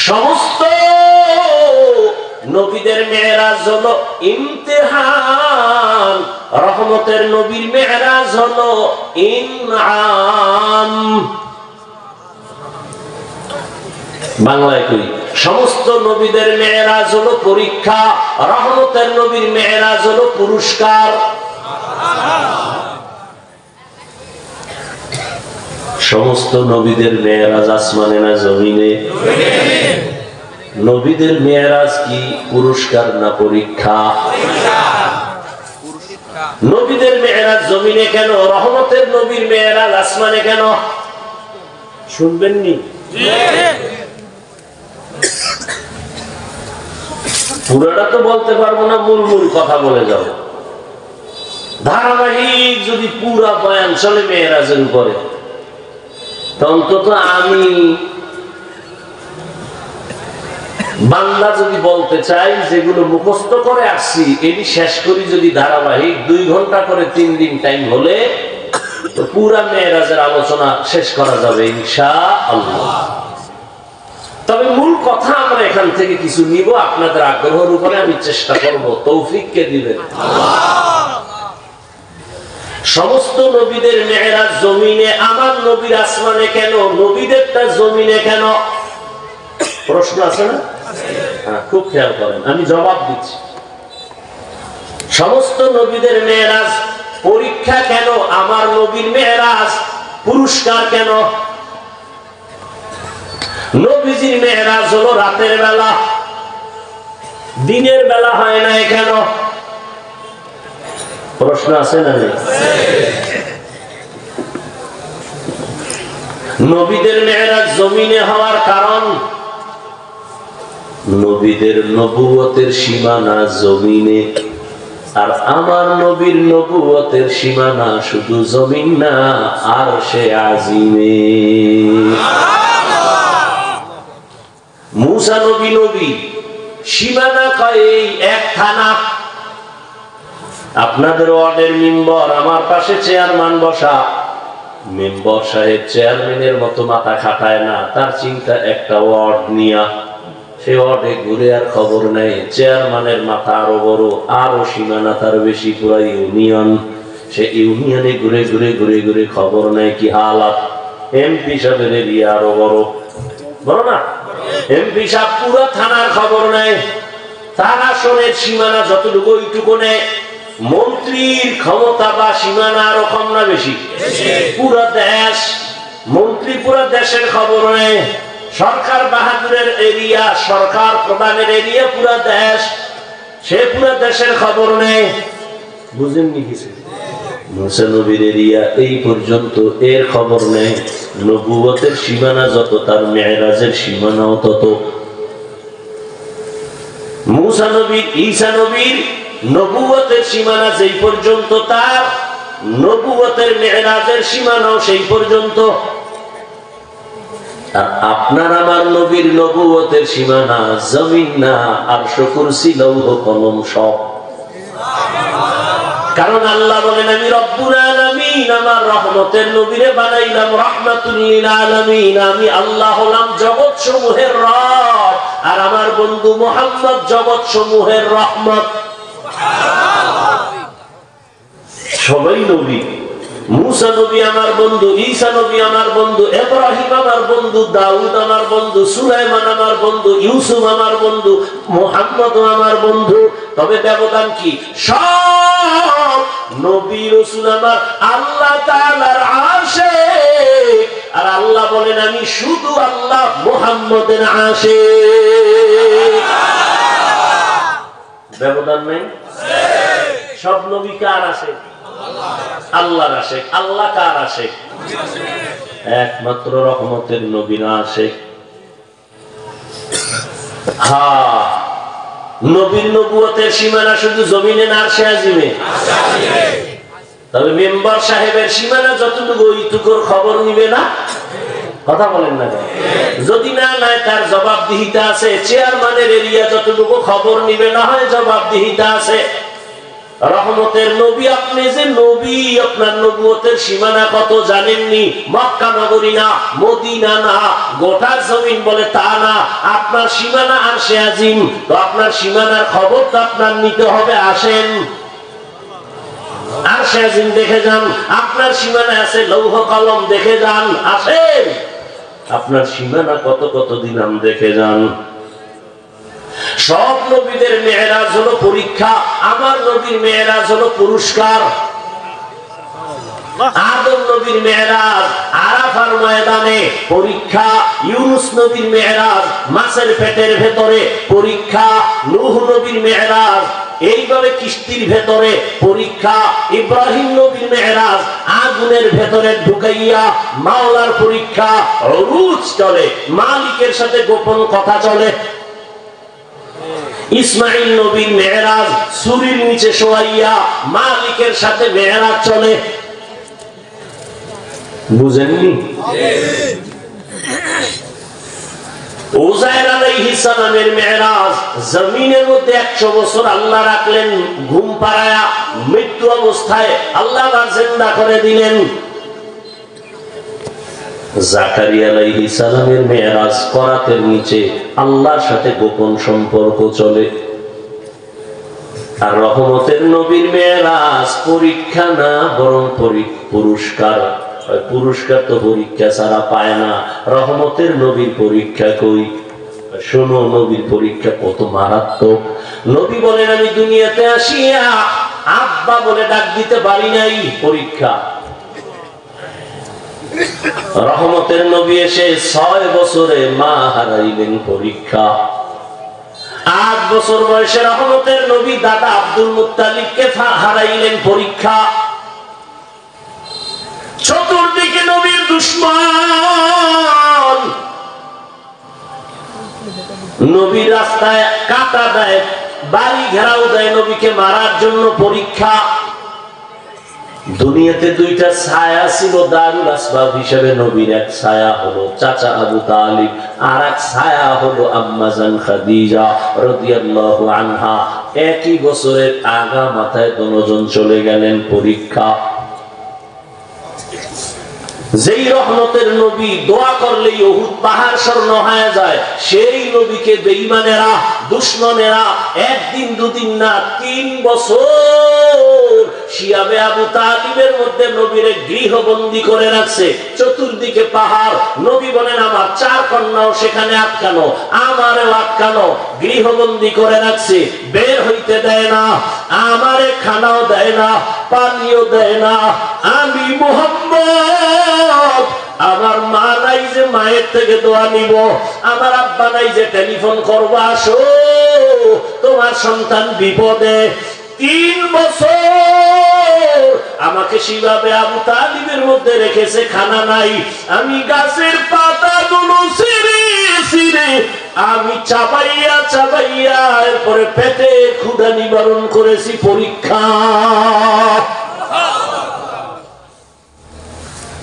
সমস্ত নবীদের মেরাজ হলো ইমতিহান, রহমতের নবীর মেরাজ হলো ইনআম। বাংলায় কই, সমস্ত নবীদের মেরাজ হলো পরীক্ষা, রহমতের নবীর মেরাজ হলো পুরস্কার। সমস্ত নবীদের মেরাজ আসমানে না জমিনে? নবীদের মেরাজ কি পুরস্কার না পরীক্ষা? নবীদের মেরাজ জমিনে কেন, রহমতের নবীর মেরাজ আসমানে কেন? শুনবেননি? পুরোটা তো বলতে পারবো না, মূল মূল কথা বলে যাব। ধারাবাহিক যদি পুরা বয়ান চলে মেরাজের উপরে, অন্তত আমি বাংলা যদি বলতে চাই, যেগুলো মুখস্থ করে আসছি এটি শেষ করি যদি ধারাবাহিক 2 ঘন্টা করে 3 দিন টাইম হলে তো পুরা মেরাজের আলোচনা শেষ করা যাবে ইনশাআল্লাহ। তবে মূল কথা আমরা এখান থেকে কিছু নিব, আপনাদের আগ্রহের উপরে আমি চেষ্টা করব, তৌফিক কে দিবেন আল্লাহ। সমস্ত নবীদের মেরাজ জমিনে, আমার নবীর আসমানে কেন, নবীদেরটা জমিনে কেন? প্রশ্ন আছে না? হ্যাঁ, খুব খেয়াল করেন, আমি জবাব দিচ্ছি। সমস্ত নবীদের মেরাজ পরীক্ষা কেন, আমার নবীর মেরাজ পুরস্কার কেন? নবীজির মেরাজ হলো রাতের বেলা, দিনের বেলা হয় না কেন? প্রশ্ন আছে না? নবীদের মেরাজ জমিনে হওয়ার কারণ, নবীদের নবুয়তের সীমানা জমিনে, আর আমার নবীর নবুয়তের সীমানা শুধু জমিন না, আরশে আজিমে। মুসা নবী নবী, সীমানা কয় এক থানা। আপনাদের ওয়ার্ডের মেম্বার, আমার পাশে চেয়ারম্যান বসা, মেম্বার সাহেব চেয়ারম্যানের মতো মাথা খাটায় না, তার চিন্তা একটা ওয়ার্ড নিয়া, সে ওয়ার্ডে ঘুরে আর খবর নেই। চেয়ারম্যানের মাথা আরো বড়, আরো সীমানা তার বেশি, পুরো ইউনিয়ন। সে ইউনিয়নে ঘুরে ঘুরে ঘুরে ঘুরে খবর নেয় কি হালাত। এমপি সাহেবের এরিয়া আরো বড়, বড় না? এমপি সাহেব পুরো থানার খবর নেয়, তার আসনের সীমানা যতটুকু ওইটুকু নেয়। মন্ত্রীর ক্ষমতা বা সীমানা আরো কম না বেশি? পুরো দেশ, মন্ত্রী পুরো দেশের খবর নেয়। সরকার বাহাদুরের এরিয়া, সরকার প্রধানের এরিয়া পুরো দেশ, সে পুরো দেশের খবর নেয়। বুঝেননি কিছু? মুসা নবীর এরিয়া এই পর্যন্ত, এর খবর নেয়। নবুয়তের সীমানা যত, তার মেরাজের সীমানাও তত। মুসা নবীর, ঈসা নবীর নবুয়তের সীমানা যেই পর্যন্ত, তার নবুয়তের মেরাজের সীমানাও সেই পর্যন্ত। আর আপনার আমার নবীর নবুয়তের সীমানা জমিন না, আরশ কুরসি লৌহ কলম সব। কারণ আল্লাহ বলেন, আমি রব্বুল আলামিন, আমার রহমতের নবীরে বানাইলাম রাহমাতুল লিল আলামিন। আমি আল্লাহ হলাম জগৎ সমূহের রব, আর আমার বন্ধু মুহাম্মদ জগৎ সমূহের রহমত। সবাই নবী। মুসা নবী আমার বন্ধু, ঈসা নবী আমার বন্ধু, ইব্রাহিম আমার বন্ধু, দাউদ আমার বন্ধু, সুলাইমান আমার বন্ধু, ইউসুফ আমার বন্ধু, মুহাম্মদ আমার বন্ধু। তবে ব্যবধান কি? সব নবী রাসূল আমার আল্লাহ তাআলার আশিক, আর আল্লাহ বলেন আমি শুধু আল্লাহ মুহাম্মদের আশিক। ব্যবধান নাই? সব নবী কার আশিক? আল্লাহর আশিক। আল্লাহ কার আশিক? একমাত্র রহমতের নবীর আশিক। হ্যাঁ, নবীর নবুয়তের সীমানা শুধু জমিনে না, আরশে আজিমে। তবে মেম্বার সাহেবের সীমানা যতটুকু, ওইটুকুর খবর নিবে না? কথা বলেন না? যদি না নাই, তার জবাবদিহিতা আছে। চেয়ারম্যানের এরিয়া যতটুকু খবর নিবে না হয়, জবাবদিহিতা আছে। রহমতের নবী, আপনি যে নবী, আপনার নবুয়তের সীমানা কত জানেননি? মক্কা নগরী না, মদিনা না, গোটা জমিন বলে তা না, আপনার সীমানা আরশে আজিম। তো আপনার সীমানার খবর তো আপনার নিতে হবে। আসেন আরশে আজিম দেখে যান, আপনার সীমানা আছে লৌহ কলম, দেখে যান। আসেন আপনার সীমানা কত কত দিন দেখে যান। সব নবীদের মেরাজ হলো পরীক্ষা, আমার নবীর মেরাজ হলো পুরস্কার। আদম নবীর মেরাজ আরাফার ময়দানে পরীক্ষা, ইউনুস নবীর মেরাজ মাছের পেটের ভেতরে পরীক্ষা, নূহ নবীর মেরাজ এইভাবে কিস্তির ভেতরে পরীক্ষা, ইব্রাহিম নবীর মেরাজ আগুনের ভেতরে ঢুকাইয়া মাওলার পরীক্ষা। রুজ চলে, মালিকের সাথে গোপন কথা চলে। ইসমাইল নবীর মেরাজ সুরির নিচে শোয়াইয়া মালিকের সাথে মেরাজ চলে। বুঝেননি? উযাইর আলাইহিস সালামের মেরাজ জমিনের মধ্যে 100 বছর আল্লাহ রাখলেন ঘুম পাড়ায়া, মৃত্যু অবস্থায় আল্লাহ জিন্দা করে দিলেন। জাকারিয়া আলাইহিস সালামের মেরাজ করাতের নিচে আল্লাহর সাথে গোপন সম্পর্ক চলে। আর রহমতের নবীর মেরাজ পরীক্ষা না, বরং পুরস্কার। পুরস্কার তো পরীক্ষা ছাড়া পায় না, রহমতের নবীর পরীক্ষা কই? শোনো, নবীর পরীক্ষা কত মারাত্মক। নবী বলেন, আমি দুনিয়াতে আসিয়া আব্বা বলে ডাক দিতে পারি নাই, পরীক্ষা। রহমতের নবী এসে 6 বছরে মা হারাইলেন, পরীক্ষা। 8 বছর বয়সে রহমতের নবী দাদা আব্দুল মুত্তালিবকে হারাইলেন, পরীক্ষা। চতুর্দিকে নবীর দুশমন, নবীর রাস্তায় কাটা দেয়, বাড়ি ঘেরাও দেয় নবীকে মারার জন্য, পরীক্ষা। দুনিয়াতে 2টা ছায়া ছিল দারুল আসবাব হিসেবে। নবীর এক ছায়া হলো চাচা আবু তালিব, আর এক ছায়া হলো আম্মা জান খাদিজা রাদিয়াল্লাহু আনহা। একই বছরের আগা মাথায় দুজন চলে গেলেন, পরীক্ষা। যেই রহমতের নবী দোয়া করলে উহুদ পাহাড় স্বর্ণ হয়ে যায়, সেই নবীকে বেঈমানেরা, দুশমনেরা 1 দিন 2 দিন না 3 বছর শিয়াবে আবু তালিবের মধ্যে নবীরে গৃহবন্দী করে রাখছে। চতুর্দিকে পাহাড়, নবী বলেন আমার 4 কন্যাও সেখানে আটকানো, আমারও আটকানো, গৃহবন্দী করে রাখছে, বের হইতে দেয় না, আমারে খানাও দেয় না, পানিও দেয় না। আমি মুহাম্মদ, আমার মা নাই যে মায়ের থেকে দোয়া নিব, আমার আব্বা নাই যে টেলিফোন করবো, আসো তোমার সন্তান বিপদে। 3 বছর আমাকে শিবাবে আবু তালিবের মধ্যে রেখেছে, খানা নাই। আমি গাছের পাতাগুলো ছিঁড়ে ছিঁড়ে আমি চাবাইয়া চাবাইয়া এরপরে পেটে ক্ষুধা নিবারণ করেছি, পরীক্ষা।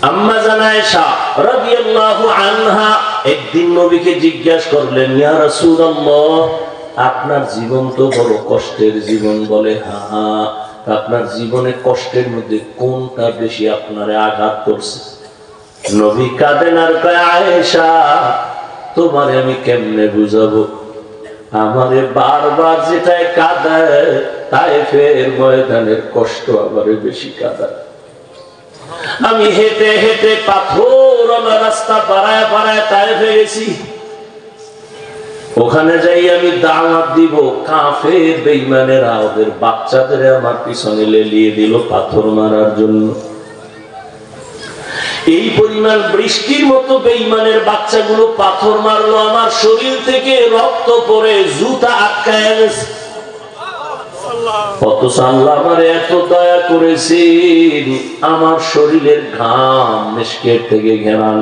আম্মা জান আয়েশা রাদিয়াল্লাহু আনহা একদিন নবীকে জিজ্ঞাসা করলেন, ইয়া রাসূলুল্লাহ, আপনার জীবন তো বড় কষ্টের জীবন। বলে, হ্যাঁ। আপনার জীবনে কষ্টের মধ্যে কোনটা বেশি আপনারে আঘাত করছে? নবী কাঁদেন আর কয়, আয়েশা তোমারে আমি কেমনে বুঝাবো? আমারে বারবার যেটাই কাঁদায় তায়েফের ময়দানের কষ্ট আমারে বেশি কাঁদায়। আমি হেঁটে হেঁটে পাথর রাস্তা বাড়ায় বাড়ায় তায়েফে গেছি, ওখানে যাই আমি দাওয়াত দিব, কাফের বেঈমানেরা ওদের বাচ্চাদের আমার পিছনে লেলিয়ে দিল পাথর মারার জন্য। এই পরিমাণ বৃষ্টির মতো বেঈমানের বাচ্চাগুলো পাথর মারলো, আমার শরীর থেকে রক্ত পড়ে জুতা আটকায় গেছে। অথচ আল্লাহ আমার এত দয়া করেছেন, আমার শরীরের ঘাম মিশকের থেকে ঘেরান,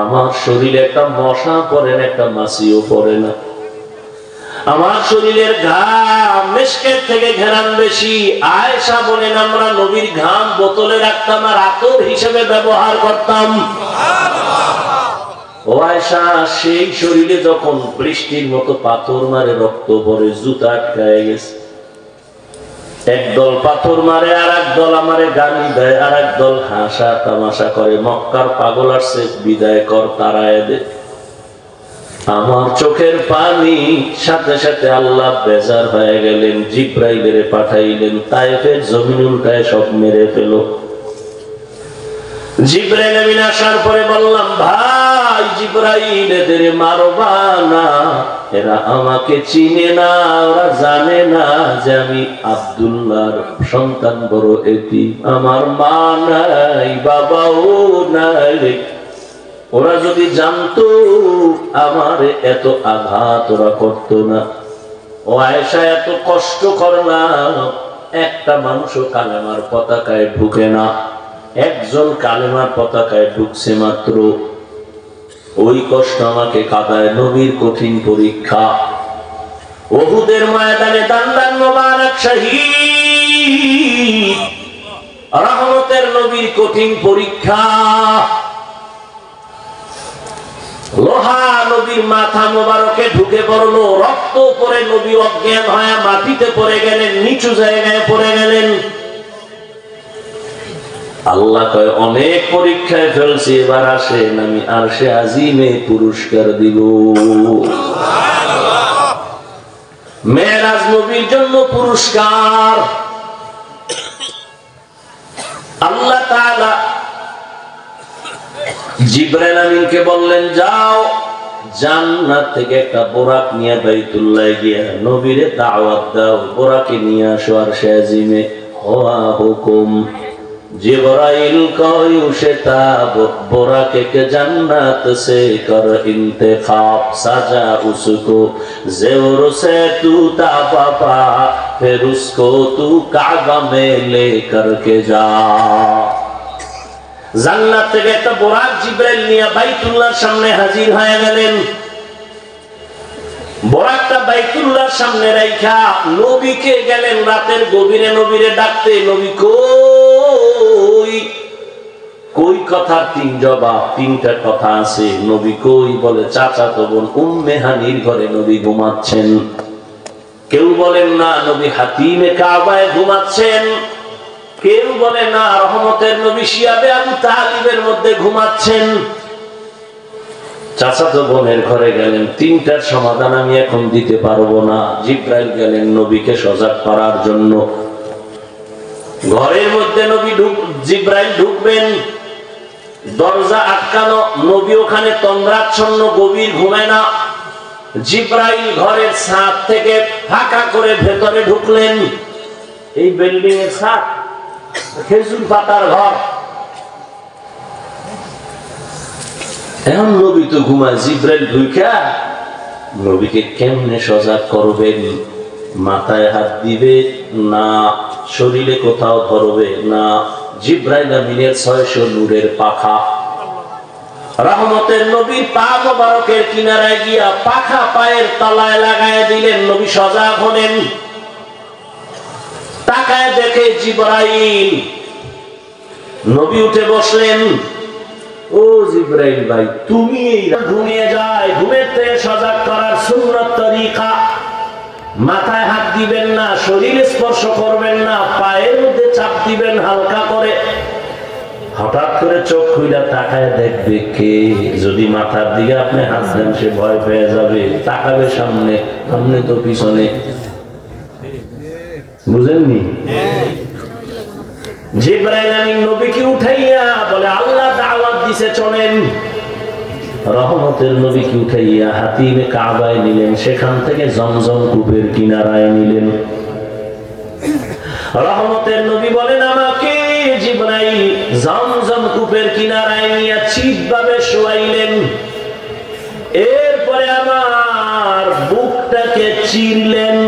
আমার শরীরে একটা মশা পড়ে না, একটা মাছিও পড়ে না। আমার শরীরের ঘাম মিশকের থেকে ঘেরান বেশি। আয়েশা বলেন, আমরা নবীর ঘাম বোতলে রাখতাম আর আতর হিসেবে ব্যবহার করতাম। ও আয়েশা, সেই শরীরে যখন বৃষ্টির মতো পাথর মারে রক্ত পড়ে, জুতা আটকায় গেছে। একদল পাথর মারে, আর একদল আমারে গালি দেয়, আর একদল হাসা তামাশা করে। মক্কার পাগল আসছে, বিদায় কর, তারায় দে। আমার চোখের পানি সাথে সাথে আল্লাহ বেজার হয়ে গেলেন, জিব্রাইলের পাঠাইলেন, তায়েফের জমিন উল্টায় সব মেরে ফেল। জিব্রাইল আমিন আসার পরে বললাম, ভাই জিব্রাইল, এদের মারবা না, এরা আমাকে চিনে না, ওরা জানে না যে আমি আব্দুল্লাহর সন্তান, বড় এতিম, আমার মা নাই, বাবাও নাই। ওরা যদি জানতো আমার এত আঘাত ওরা করতো না। ও আয়েশা, এত কষ্ট করলাম, একটা মানুষও কালেমার পতাকায় ঢুকে না। একজন কালেমার পতাকায় ঢুকছে মাত্র, ওই কষ্ট আমাকে কাঁদায়। নবীর কঠিন পরীক্ষা, উহুদের ময়দানে দান্দান মোবারক শহীদ, রহমতের নবীর কঠিন পরীক্ষা। লোহা নবীর মাথা মোবারকে ঢুকে পড়লো, রক্ত পরে নবী অজ্ঞান হয়ে মাটিতে পড়ে গেলেন, নিচু জায়গায় পড়ে গেলেন। আল্লাহ কয়, অনেক পরীক্ষায় ফেলছি, এবার আসেন, আমি আরশে আজিমে পুরস্কার দিব। মেরাজ নবীর জন্য পুরস্কার। আল্লাহ তাআলা জিবরাইল আমিনকে বললেন, যাও জান্নাত থেকে একটা বোরাক নিয়ে বাইতুল্লাহ গিয়া নবীরে দাওয়াত দাও, বোরাকে নিয়ে আসো আরশে আজিমে। হওয়া হুকুম। जिब्राइल को युशताब बुराके के जन्नत से कर इंतखाब, सजा उसको ज़ेवर से तू ताबा, फिर उसको तू काबा में लेकर के जा। জান্নাত থেকে একটা বোরাক জিব্রাইল নিয়ে বাইতুল্লাহর সামনে হাজির হয়ে গেলেন। বোরাকটা বাইতুল্লাহর সামনে রাইখা নবীকে গেলেন রাতের গভীরে নবীরে ডাকতে। নবী কই? কই কথার তিন জবাব, তিনটা কথা আছে। নবী কই? বলে চাচাতো বোন উম্মে হানির ঘরে নবী ঘুমাচ্ছেন। কেউ বলেন না নবী হাতিমে কাবায় ঘুমাচ্ছেন, কেউ বলে না রহমতের নবী শিয়াবে আবু তালিবের মধ্যে ঘুমাচ্ছেন। চাচাতো বোনের ঘরে গেলেন। তিনটার সমাধান আমি এখন দিতে পারবো না। জিব্রাইল গেলেন নবীকে সজাগ করার জন্য। ঘরের মধ্যে নবী জিব্রাইল ঢুকবেন, দরজা আটকানো, নবী ওখানে তন্দ্রাচ্ছন্ন গভীর ঘুমায় না। জিব্রাইল ঘরের ছাদ থেকে ফাঁকা করে ভেতরে ঢুকলেন। এই বিল্ডিং এর ছাদ, খেজুর পাতার ঘর। এখন নবী তো ঘুমায়, জিব্রাইল ঢুকা নবীকে কেমনে সজাগ করবেন? মাথায় হাত দিবে না, শরীরে কোথাও ধরবে না। জিব্রাইল আমিনের 600 নূরের পাখা রহমতের নবীর পা মোবারকের কিনারায় গিয়া পাখা পায়ের তলায় লাগায় দিলেন। নবী সজাগ হলেন, তাকায় দেখে জিব্রাইল। নবী উঠে বসলেন। ও জিব্রাইল ভাই, তুমি ঘুমিয়ে যায়, ঘুমের থেকে সজাগ করার সুন্নত তরিকা। মাথায় হাত দিবেন না, শরীরে স্পর্শ করবেন না, পায়ের মধ্যে চাপ দিবেন হালকা করে। হঠাৎ করে চোখ খুইলা তাকায় দেখবে কে। যদি মাথার দিকে আপনি হাত দেন সে ভয় পেয়ে যাবে, তাকাবে সামনে, সামনে তো পিছনে। বুঝেননি? জিব্রাইল আমিন নবীকে উঠাইয়া বলে আল্লাহ দাওয়াত দিছে, চলেন। রহমতের নবীকে উঠাইয়া হাতিমে কাবায় নিলেন, সেখান থেকে জমজম কূপের কিনারায় নিলেন। রহমতের নবী বলেন আমাকে জিব্রাইল জমজম কূপের কিনারায় নিয়ে চিৎভাবে শোয়াইলেন। এরপরে আমার বুকটাকে চিরলেন।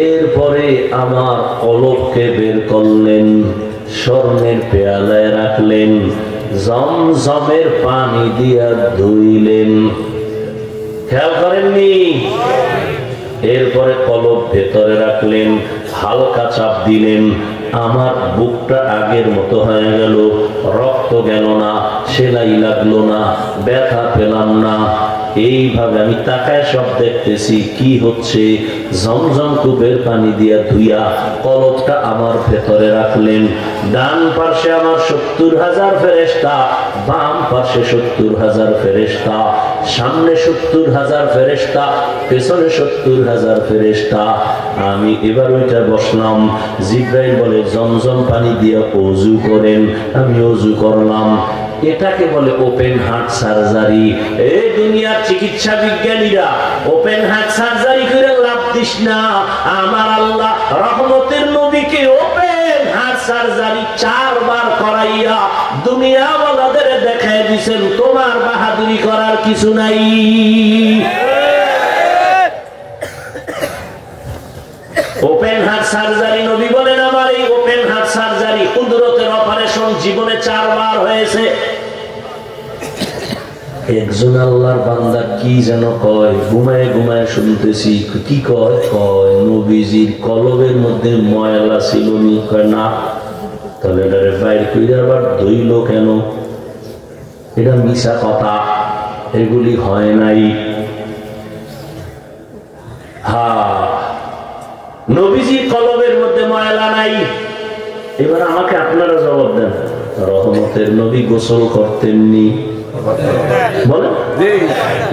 এরপরে আমার কলবকে বের করলেন, স্বর্ণের পেয়ালায় রাখলেন, জমজমের পানি দিয়া ধুইলেন। খেয়াল করেননি? এরপরে কলব ভেতরে রাখলেন, হালকা চাপ দিলেন। আমার বুকটা আগের মতো হয়ে গেল, রক্ত গেল না, সেলাই লাগলো না, ব্যথা পেলাম না। এইভাবে আমি তাকায় সব দেখতেছি কি হচ্ছে। জমজম কূপের পানি দিয়া ধুইয়া কলবটা আমার ভেতরে রাখলেন। ডান পাশে আমার 70,000 ফেরেশতা, বাম পাশে 70,000 ফেরেশতা, সামনে 70,000 ফেরেশতা, পেছনে 70,000 ফেরেশতা। আমি এবার ওইটা বসলাম। জিব্রাইল বলে জমজম পানি দিয়ে ওযু করেন। আমি ওযু করলাম। এটাকে বলে ওপেন হার্ট সার্জারি। এই দুনিয়ার চিকিৎসা বিজ্ঞানীরা ওপেন হার্ট সার্জারি করে লাভ দিস না। আমার আল্লাহ রহমতের নবীকে ওপেন হার্ট সার্জারি 4 বার করাইয়া দুনিয়া ওয়ালাদের দেখায় দিয়েছেন তোমার বাহাদুরি করার কিছু নাই। ওপেন হার্ট সার্জারি নবী বলেন আমার এই ওপেন হার্ট সার্জারি কুদরতের অপারেশন জীবনে 4 বার হয়েছে। একজন আল্লাহর বান্দা কি যেন কয়, ঘুমায় ঘুমায় শুনতেছি। কি কয়? কয় নবীজির কলবের মধ্যে ময়লা ছিল নি। কয় না। তাহলে এটারে বাইর করে আবার ধুইল কেন? এটা মিছা কথা, এগুলি হয় নাই। নবীজির কলবের মধ্যে ময়লা নাই। এবার আমাকে আপনারা জবাব দেন, রহমতের নবী গোসল করতেননি? বলেন।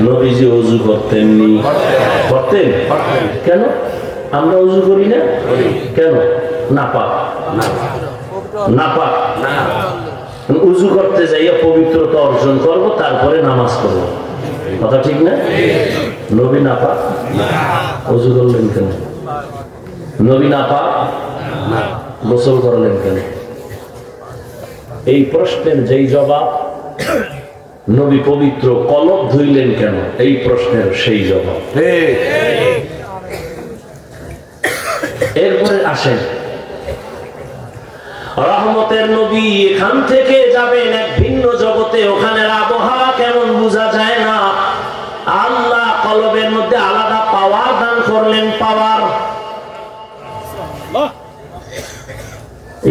নবীজি ওযু করতেননি? করতেন। কেন আমরা ওযু করি না? কেন? নাপাক। নাপাক ওযু করতে যাইয়া পবিত্রতা অর্জন করব, তারপরে নামাজ পড়ব। কথা ঠিক না? নবী নাপাক, ওযু করলেন কেন? নবী নাপাক, গোসল করলেন কেন? এই প্রশ্নের যেই জবাব, নবী পবিত্র কলব ধুইলেন কেন, এই প্রশ্নের সেই জবাব। এরপরে আসেন, রহমতের নবী এখান থেকে যাবেন এক ভিন্ন জগতে। ওখানের আবহাওয়া কেমন বোঝা যায় না। আল্লাহ কলবের মধ্যে আলাদা পাওয়ার দান করলেন। পাওয়ার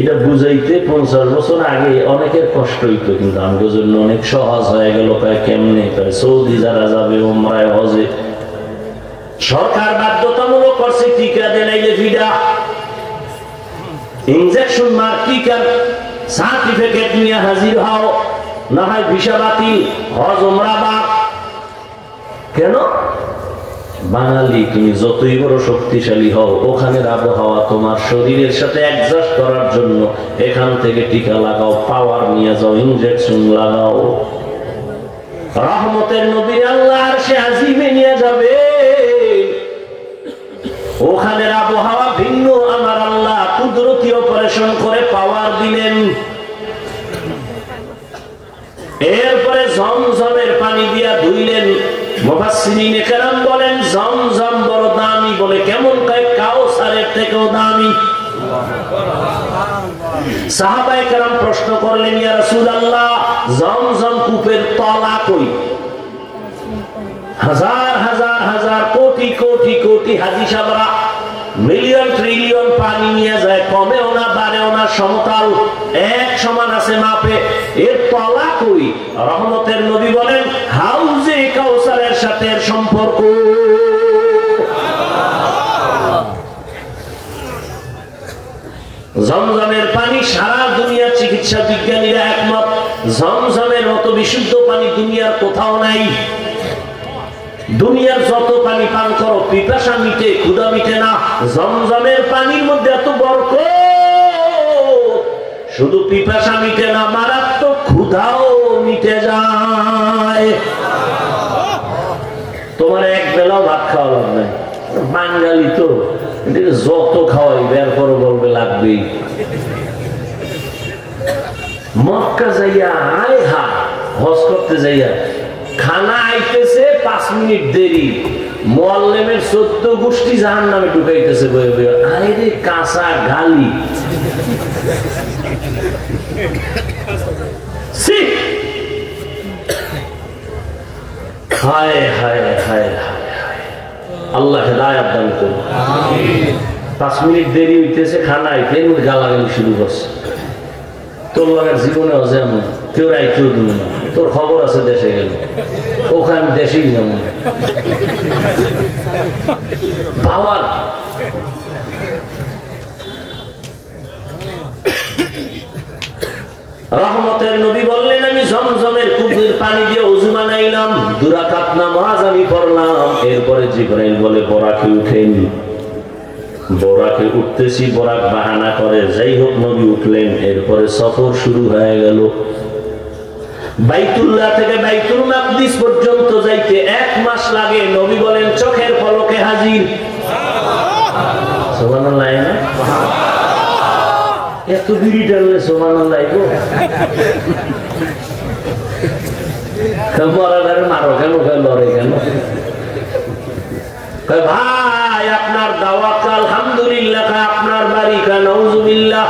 এটা বুঝাইতে 50 বছর আগে অনেকের কষ্ট হইতো, কিন্তু আমাদের জন্য অনেক সহজ হয়ে গেল। কেমনে? সৌদি যারা যাবে উমরায় হজে, সরকার বাধ্যতামূলক করছে টিকা দেন, ভিডা ইনজেকশন মার টিকার সার্টিফিকেট নিয়ে হাজির হও, না হয় ভিসা বাতিল, হজ উমরা বাদ। কেন? বাঙালি তুমি যতই বড় শক্তিশালী হও, ওখানের আবহাওয়া তোমার শরীরের সাথে অ্যাডজাস্ট করার জন্য এখান থেকে টিকা লাগাও, পাওয়ার নিয়ে যাও, ইনজেকশন লাগাও। রহমতের নবী আল্লাহ আরশে আজিমে নিয়ে যাবে, ওখানের আবহাওয়া ভিন্ন। আমার আল্লাহ কুদরতি অপারেশন করে পাওয়ার দিলেন। এরপরে জমজমের পানি দিয়া ধুইলেন। মুফাসসিরিনে কেরাম বলেন জমজম বড় দামি। বলে কেমন? কয় কাউসারের থেকেও দামি। সাহাবায়ে কেরাম প্রশ্ন করলেন, ইয়া রাসূলুল্লাহ, জমজম কূপের তলা কই? হাজার হাজার হাজার কোটি কোটি কোটি হাজি সাহেবরা মিলিয়ন ট্রিলিয়ন পানি নিয়ে যায়, কমেও না বাড়েও না, সমতল এক সমান আছে মাপে। এর তলা কই? রহমতের নবী বলেন হাউজে কাউসারের সাথে এর সম্পর্ক। জমজমের পানি সারা দুনিয়ার চিকিৎসা বিজ্ঞানীরা একমত, জমজমের মতো বিশুদ্ধ পানি দুনিয়ার কোথাও নাই। দুনিয়ার যত পানি পান করো পিপাসা মিটে, ক্ষুধা মিটে না। জমজমের পানির মধ্যে এত বরকত, শুধু পিপাসা মিটে না, মারাত্মক ক্ষুধাও মিটে যায়। তোমার এক বেলাও ভাত খাওয়া লাগবে, বাঙালি তো যত খাওয়াই বের করো বলবে লাগবেই। মক্কা যাইয়া আয় হা হজ করতে যাইয়া খানা আইতেছে 5 মিনিট দেরি, মুআল্লিমের 14 গোষ্ঠী জাহান্নামে ঢুকাইতেছে। আরে কাঁচা গালি। হায় হায় হায় হায়, আল্লাহ হেদায়েত দান করুন। 5 মিনিট দেরি হইতেছে, খানা আইতে গালাগালি শুরু করছে। তোর লাগার জীবনে যেমন কেউ রাইতেও দিল না। তোর খবর আছে দেশে গেলে, ওখানে দেশেই যেমন পাওয়ার। রহমতের নবী বললেন, আমি জমজমের কুপির পানি দিয়ে ওযু বানাইলাম, 2 রাকাত নামাজ আমি পড়লাম। এরপরে জিবরাইল বলে, বরাকে উঠেন। বরাকে উঠতেছি, বরাক বাহানা করে, যাই হোক নবী উঠলেন। এরপরে সফর শুরু হয়ে গেল। বাইতুল্লাহ থেকে বাইতুল মাকদিস পর্যন্ত যাইতে 1 মাস লাগে। নবী বলেন, চোখের পলকে হাজির। সুবহানাল্লাহ। না এত বিড়ি টানলে সুবহানাল্লাহ গো। মারো কেন, লড়ে কেন? ভাই আপনার দাওয়াত আলহামদুলিল্লাহ, আপনার বাড়ি কা নাউজুবিল্লাহ।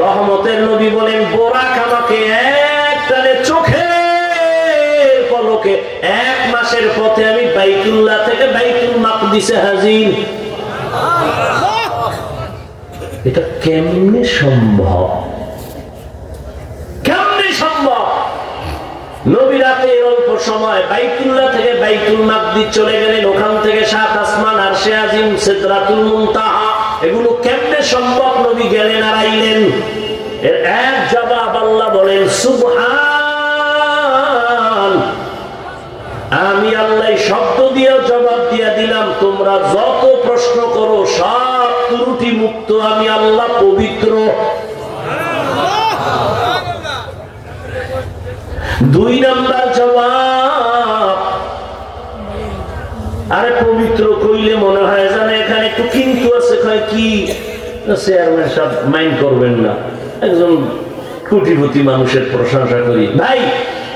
রহমতের নবী বলেন, বোরাক আমাকে একটানে চোখের পলকে 1 মাসের পথে আমি বাইতুল্লাহ থেকে বাইতুল মাকদিসে হাজির। এটা কেমনে সম্ভব? কেমনে সম্ভব? নবী রাতে অল্প সময় বাইতুল্লাহ থেকে বাইতুল মাকদিস চলে গেলেন। ওখান থেকে 7 আসমান, আরশে আজিম, সিদরাতুল মুনতাহা, এগুলো কেমনে সম্ভব? নবী গেলেন আর আইলেন। এর এক জবাব আল্লাহ বলেন, সুবহান। আমি আল্লাহ শব্দ দিয়ে জবাব দিয়ে দিলাম, তোমরা যত প্রশ্ন করো সব ত্রুটি মুক্ত, আমি আল্লাহ পবিত্র। 2 নাম্বার জবাব, আরে পবিত্র কইলে মনে হয় জানে এখানে একটু কিন্তু আছে। কি চেয়ারম্যান সাহেব মাইন্ড করবেন না, একজন কোটিপতি মানুষের প্রশংসা করি, ভাই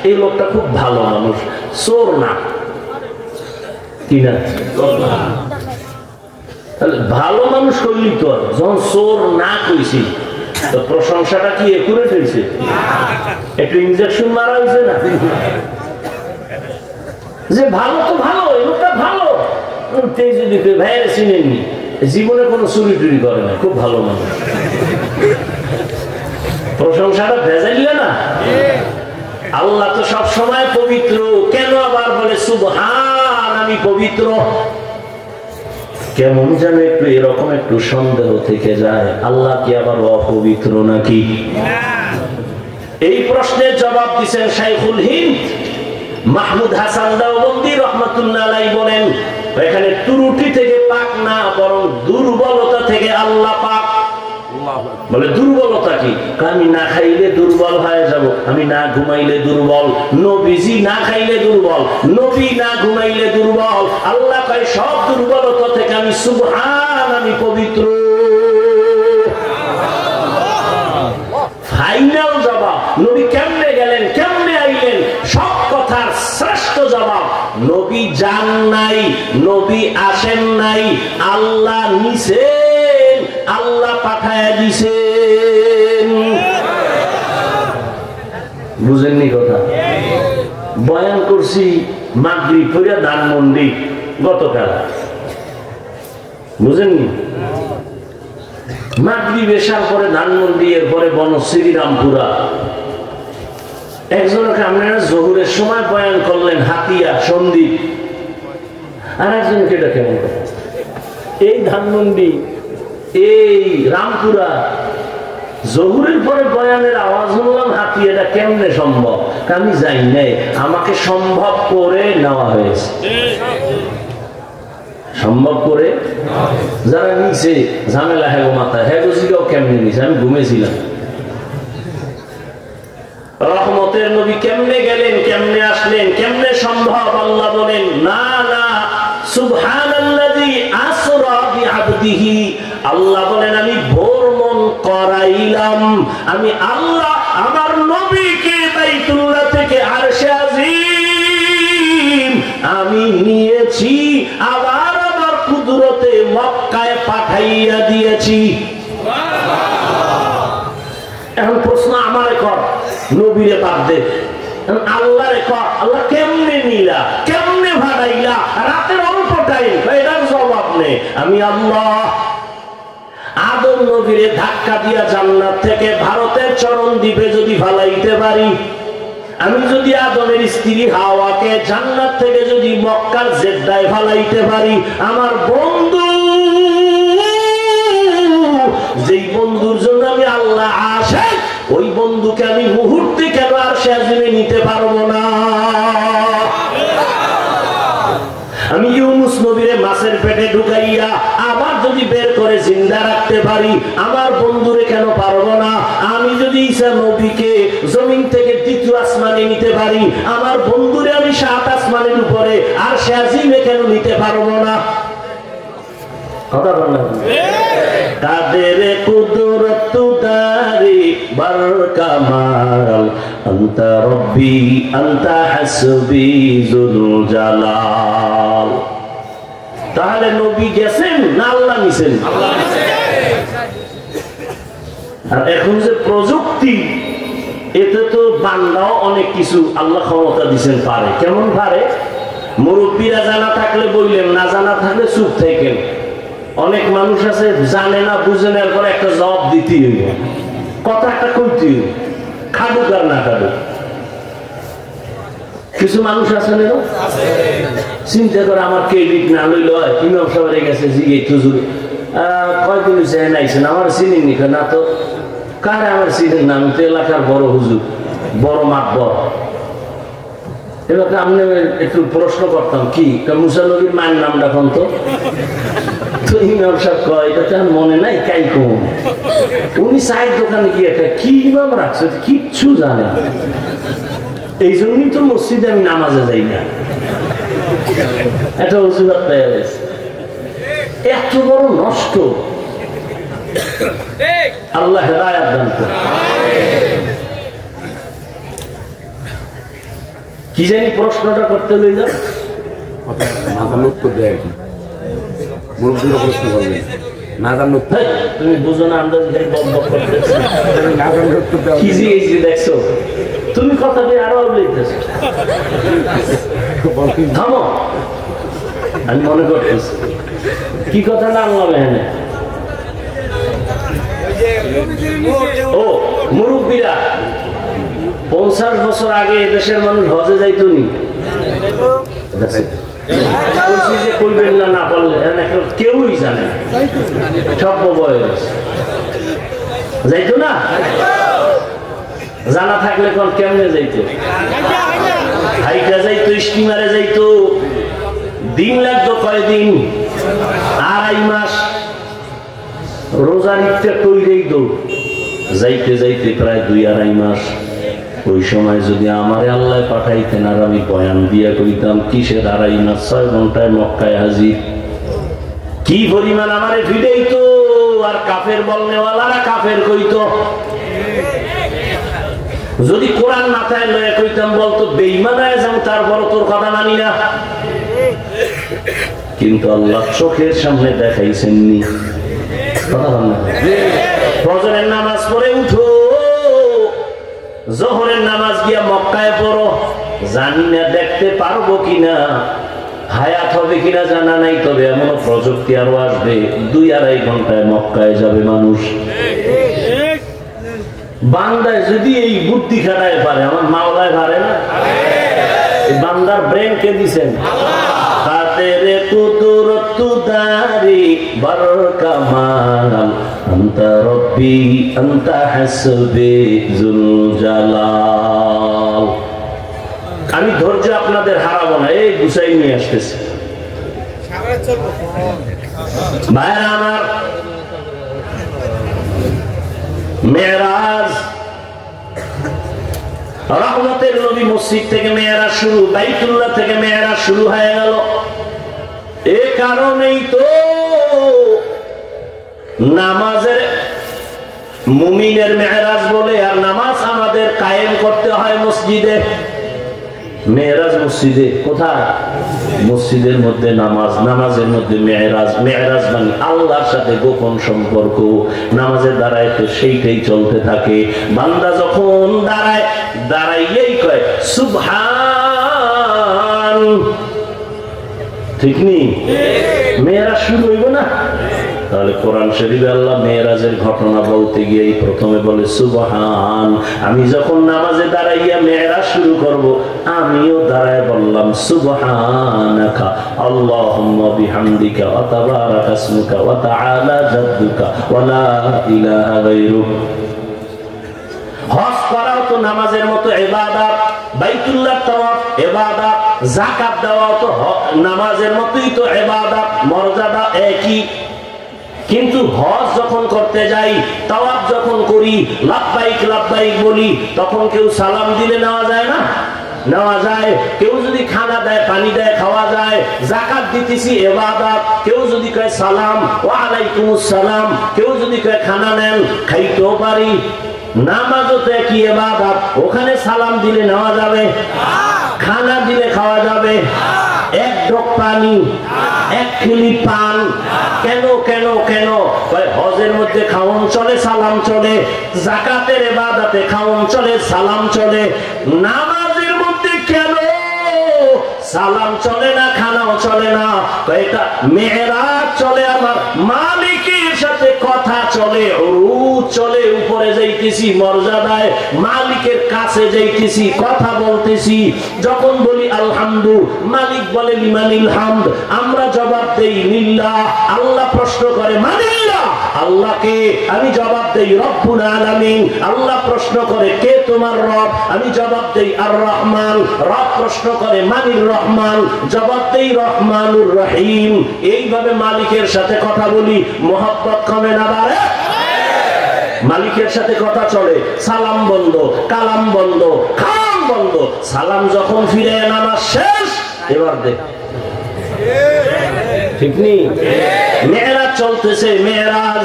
এই লোকটা খুব ভালো মানুষ, চোর না। কি না? ভালো মানুষ করলি তো, যখন চোর না কইছি তো প্রশংসাটা কি করে ফেলছে? একটু ইনজেকশন মারা হয়েছে না? যে ভালো তো ভালো, এই লোকটা ভালো, যদি ভাইয়ের চিনেননি, জীবনে কোনো চুরি টুরি করে না, খুব ভালো মানুষ। প্রশংসাটা ভেজাইলে না? আল্লাহ তো সব সময় পবিত্র, কেন আবার বলে সুবহান, আমি পবিত্র? কেমন যেন একটু এরকম একটু সন্দেহ থেকে যায়, আল্লাহ কি আবার অপবিত্র নাকি? এই প্রশ্নের জবাব দিচ্ছেন শাইখুল হিন্দ মাহমুদ হাসান দেওবন্দি রাহমাতুল্লাহ আলাইহি বলেন, এখানে ত্রুটি থেকে পাক না, বরং দুর্বলতা থেকে আল্লাহ পাক। বলে দুর্বলতা কি? আমি না খাইলে দুর্বল হয়ে যাব, আমি না ঘুমাইলে দুর্বল, নবীজি না খাইলে দুর্বল, নবী না ঘুমাইলে দুর্বল। আল্লাহ কয় সব দুর্বলতা থেকে আমি সুবহান, আমি পবিত্র। ফাইনাল জবাব, নবী কেমনে গেলেন, কেমনে আইলেন, সব কথার শ্রেষ্ঠ জবাব, নবী যান নাই, নবী আসেন নাই, আল্লাহ নিছেন, আল্লাহ পাঠায় দিছেন। বুঝেননি কথা? বয়ান করছি মাগরিব পড়ে ধানমন্ডি গতকাল, বুঝেননি? মাগরিব এসার পরে ধানমন্ডি, এরপরে বনশ্রী রামপুরা। একজনকে আপনারা জহুরের সময় বয়ান করলেন হাতিয়া সন্দীপ, আর একজনকে এটা কেমন কথা? এই ধানমন্ডি, এই রামপুরা, জহুরের পরে বয়ানের আওয়াজ শুনলাম হাতি, এটা কেমনে সম্ভব? আমি যাই নাই, আমাকে সম্ভব করে নেওয়া হয়েছে। সম্ভব করে যারা নিচে ঝামেলা হ্যাগো মাথায়, হ্যাগো জিগাও কেমনে নিছে, আমি ঘুমেছিলাম। রহমতের নবী কেমনে গেলেন, কেমনে আসলেন, কেমনে সম্ভব? আল্লাহ বলেন, না না, সুবহানাল্লাযী আসরা বিআবদিহি। আল্লাহ বলেন, আমি ভ্রমণ করাইলাম, আমি আল্লাহ আমার নবীকে বাইতুল্লাহ থেকে আরশে আজিম আমি নিয়েছি, আবার আমার কুদরতে মক্কায় পাঠাইয়া দিয়েছি। এখন প্রশ্ন আমারে কর, নবীরে বাদ দে, আল্লাহরে কর, আল্লাহ কেমনে নিলা, কেমনে ভাড়াইলা, রাতের অল্প টাইম, এটার জবাব নেই। আমি আল্লাহ আদম নবীরে ধাক্কা দিয়া জান্নাত থেকে ভারতের চরণ দ্বীপে যদি ফালাইতে পারি, আমি যদি আদমের স্ত্রী হাওয়াকে জান্নাত থেকে যদি মক্কার জেদ্দায় ফালাইতে পারি, আমার বন্ধু, যেই বন্ধুর জন্য আমি আল্লাহ আশিক, ওই বন্ধুকে আমি মুহূর্তে কেন আর সে আজিমে নিতে পারবো না? আমি ইউনুস নবীরে মাছের পেটে ঢুকাইয়া আবার যদি বের করে জিন্দা রাখতে পারি, আমার বন্ধুরে কেন পারবো না? আমি যদি ঈসা নবীকে জমিন থেকে দ্বিতীয় আসমানে নিতে পারি, আমার বন্ধুরে আমি 7 আসমানের উপরে আর সে আজিমে কেন নিতে পারবো না? কথা বললাম কাদের কুদরত দারি বরকামাল আনতা রব্বি আনতা হাসবি যুল জালাল। তাহলে নবী গেছেন না আল্লাহ নিছেন? আল্লাহ নিছেন। আর এখন যে প্রযুক্তি, এতে তো বান্দাও অনেক কিছু আল্লাহ ক্ষমতা দিবেন, পারে। কেমন পারে? মুরব্বীরা জানা থাকলে বললেন, না জানা থাকলে চুপ থাকেন। অনেক মানুষ আছে জানে না, বুঝে নেওয়ার পরে একটা জবাব দিতেই হইব, কথা একটা কইতে হইব, খাদুক আর না খাদুক। কিছু মানুষ আছে না, চিন্তা করে আমার ক্রেডিট না লইল ইমাম সাহেবের কাছে জিজ্ঞেস হুজুর কয়দিন চেয়ে নাইছেন, আমার চিনেননি না তো? কারে আমার চিনেন না? আমি তো এলাকার বড় হুজুর, বড় মাতবর। এবার আমি একটু প্রশ্ন করতাম, কি মুসা নবীর মায়ের নামটা কোন? তো ইমাম সাহেব কয় এটা তো মনে নাই, কাই কম। উনি চায়ের দোকানে গিয়ে একটা কি ইমাম রাখছে কিচ্ছু জানে। এই জন্যই তো মসজিদে আমি নামাজে যাই না, এটা অজুহাত পেয়ে গেছে। এত বড় নষ্ট, আল্লাহ হেদায়েত দান করুন। কি জানি প্রশ্নটা করতে লইল, তুমি বুঝো না, আন্দাজ দেখছো তুমি কথা দিয়ে আরো লিখতেছো। থামো, আমি মনে করতেছি কি কথা না আনলাম এখানে। ও মুরব্বীরা, 50 বছর আগে এদেশের মানুষ হজে যাইতো নি? করবেন না, না পারলে কেউই জানে, সব বয়স যাইতো না। জানা থাকলে কোন কেমনে যাইতো? হাইটা যাইতো, স্টিমারে যাইতো, দিন লাগতো কয়দিন, 2.5 মাস। রোজার ইফতার তৈরি তো যাইতে যাইতে প্রায় 2-2.5 মাস। ওই সময় যদি আমারে আল্লাহ পাঠাইতেন আর আমি বয়ান দিয়া কইতাম, কিসের 2.5 মাস, 6 ঘন্টায় মক্কায় হাজির। কি পরিমাণ আমারে ফিরাইতো, আর কাফের বলনেওয়ালারা কাফের কইতো। যদি কোরআন মাথায় লয়ে কইতাম, বলতো বেঈমানায় যাও, তারপর তোর কথা মানি না। কিন্তু আল্লাহ চোখের সামনে দেখাইছেননি। ফজরের নামাজ পড়ে উঠো, জোহরের নামাজ গিয়া মক্কায় পড়ো। জানি না দেখতে পারবো কিনা, হায়াত হবে কিনা জানা নাই, তবে এমন প্রযুক্তি আরো আসবে, 2-2.5 ঘন্টায় মক্কায় যাবে মানুষ। বান্দায় যদি এই বুদ্ধি খাটায় পারে, আমার মাওলায় পারে না? বান্দার ব্রেন কে দিছেন? কাদের কুদরত দারি বরকামাল আনতা রব্বি আনতা হাসবি যুল জালাল। আমি ধৈর্য আপনাদের হারাবো না, এই গুছাই নিয়ে আসতেছি। ভাইরা আমার, মেরাজ, রহমতের নবী মসজিদ থেকে মেরাজ শুরু, বাইতুল্লাহ থেকে মেরাজ শুরু হয়ে গেল। এ কারণেই তো নামাজের মুমিনের মেরাজ বলে, আর নামাজ আমাদের কায়েম করতে হয় মসজিদে। মেরাজ মসজিদে, কোথায়? মসজিদের মধ্যে নামাজ, নামাজের মধ্যে মেরাজ। মেরাজ মানে আল্লাহর সাথে গোপন সম্পর্ক। নামাজের দ্বারায় তো সেইটাই চলতে থাকে। বান্দা যখন দাঁড়ায়, দাঁড়াইয়েই কয় সুবহান, ঠিক নি? মেরাজ শুরু হইব না? তাহলে কোরআন শরীফে আল্লাহ মেরাজের ঘটনা বলতে গিয়ে প্রথমে বলে সুবহান। আমি যখন নামাজে দাঁড়াইয়া মেরাজ শুরু করব, আমিও দাঁড়ায় বললাম সুবহানাকা আল্লাহুম্মা বিহামদিকা ওয়া তাবারাকা ইসমুকা ওয়া তাআলা জাদ্দুকা ওয়া লা ইলাহা গায়রুক। হজ করাও তো নামাজের মতো ইবাদত, বাইতুল্লাহ তাওয়াফ ইবাদত, যাকাত দেওয়াও তো নামাজের মতোই তো ইবাদত, মর্যাদা একই। কিন্তু হজ যখন করতে যাই, তাওয়াফ যখন করি, লাব্বাইক লাব্বাইক বলি, তখন কেউ সালাম দিলে নেওয়া যায় না? নেওয়া যায়। কেউ যদি খানা দেয়, পানি দেয়, খাওয়া যায়। যাকাত দিতেছি ইবাদত, কেউ যদি কয় সালাম ওয়া আলাইকুমুস সালাম, কেউ যদি কয় খানা নেন, খাইতেও পারি। নামাজও তো কি ইবাদত, ওখানে সালাম দিলে নেওয়া যাবে, খানা দিলে খাওয়া যাবে, এক ঢোক পানি, এক খুলি পান। কেন কেন কেন? হজের মধ্যে খাওন চলে, সালাম চলে, যাকাতের ইবাদতে খাওন চলে, সালাম চলে, নামাজের মধ্যে কেন সালাম চলে না, খানাও চলে না? এটা মেরাজ চলে, আমার মালিকের সাথে কথা চলে, উরুজ চলে, উপরে যাইতেছি মর্যাদায়, মালিকের কাছে যাইতেছি, কথা বলতেছি। যখন বলি আলহামদু, মালিক বলে লিমানিল হামদ, আমরা জবাব দেই লিল্লাহ। আল্লাহ প্রশ্ন করে মানিল্লাহ, আল্লাহকে। আমি জবাব দেই রব্বুল আলামিন। আল্লাহ প্রশ্ন করে কে তোমার রব? আমি জবাব দেই আর রহমান। রব প্রশ্ন করে মানির রহমান, জবাব দেই রহমানুর রহিম। এইভাবে মালিকের সাথে কথা বলি, মোহাব্বত কমে না বাড়ে? মালিকের সাথে কথা চলে, সালাম বন্ধ, কালাম বন্ধ, খাম বন্ধ। সালাম যখন ফিরে, নামাজ শেষ। এবার দেখ, ঠিক নেই? মেরাজ চলতেছে, মেরাজ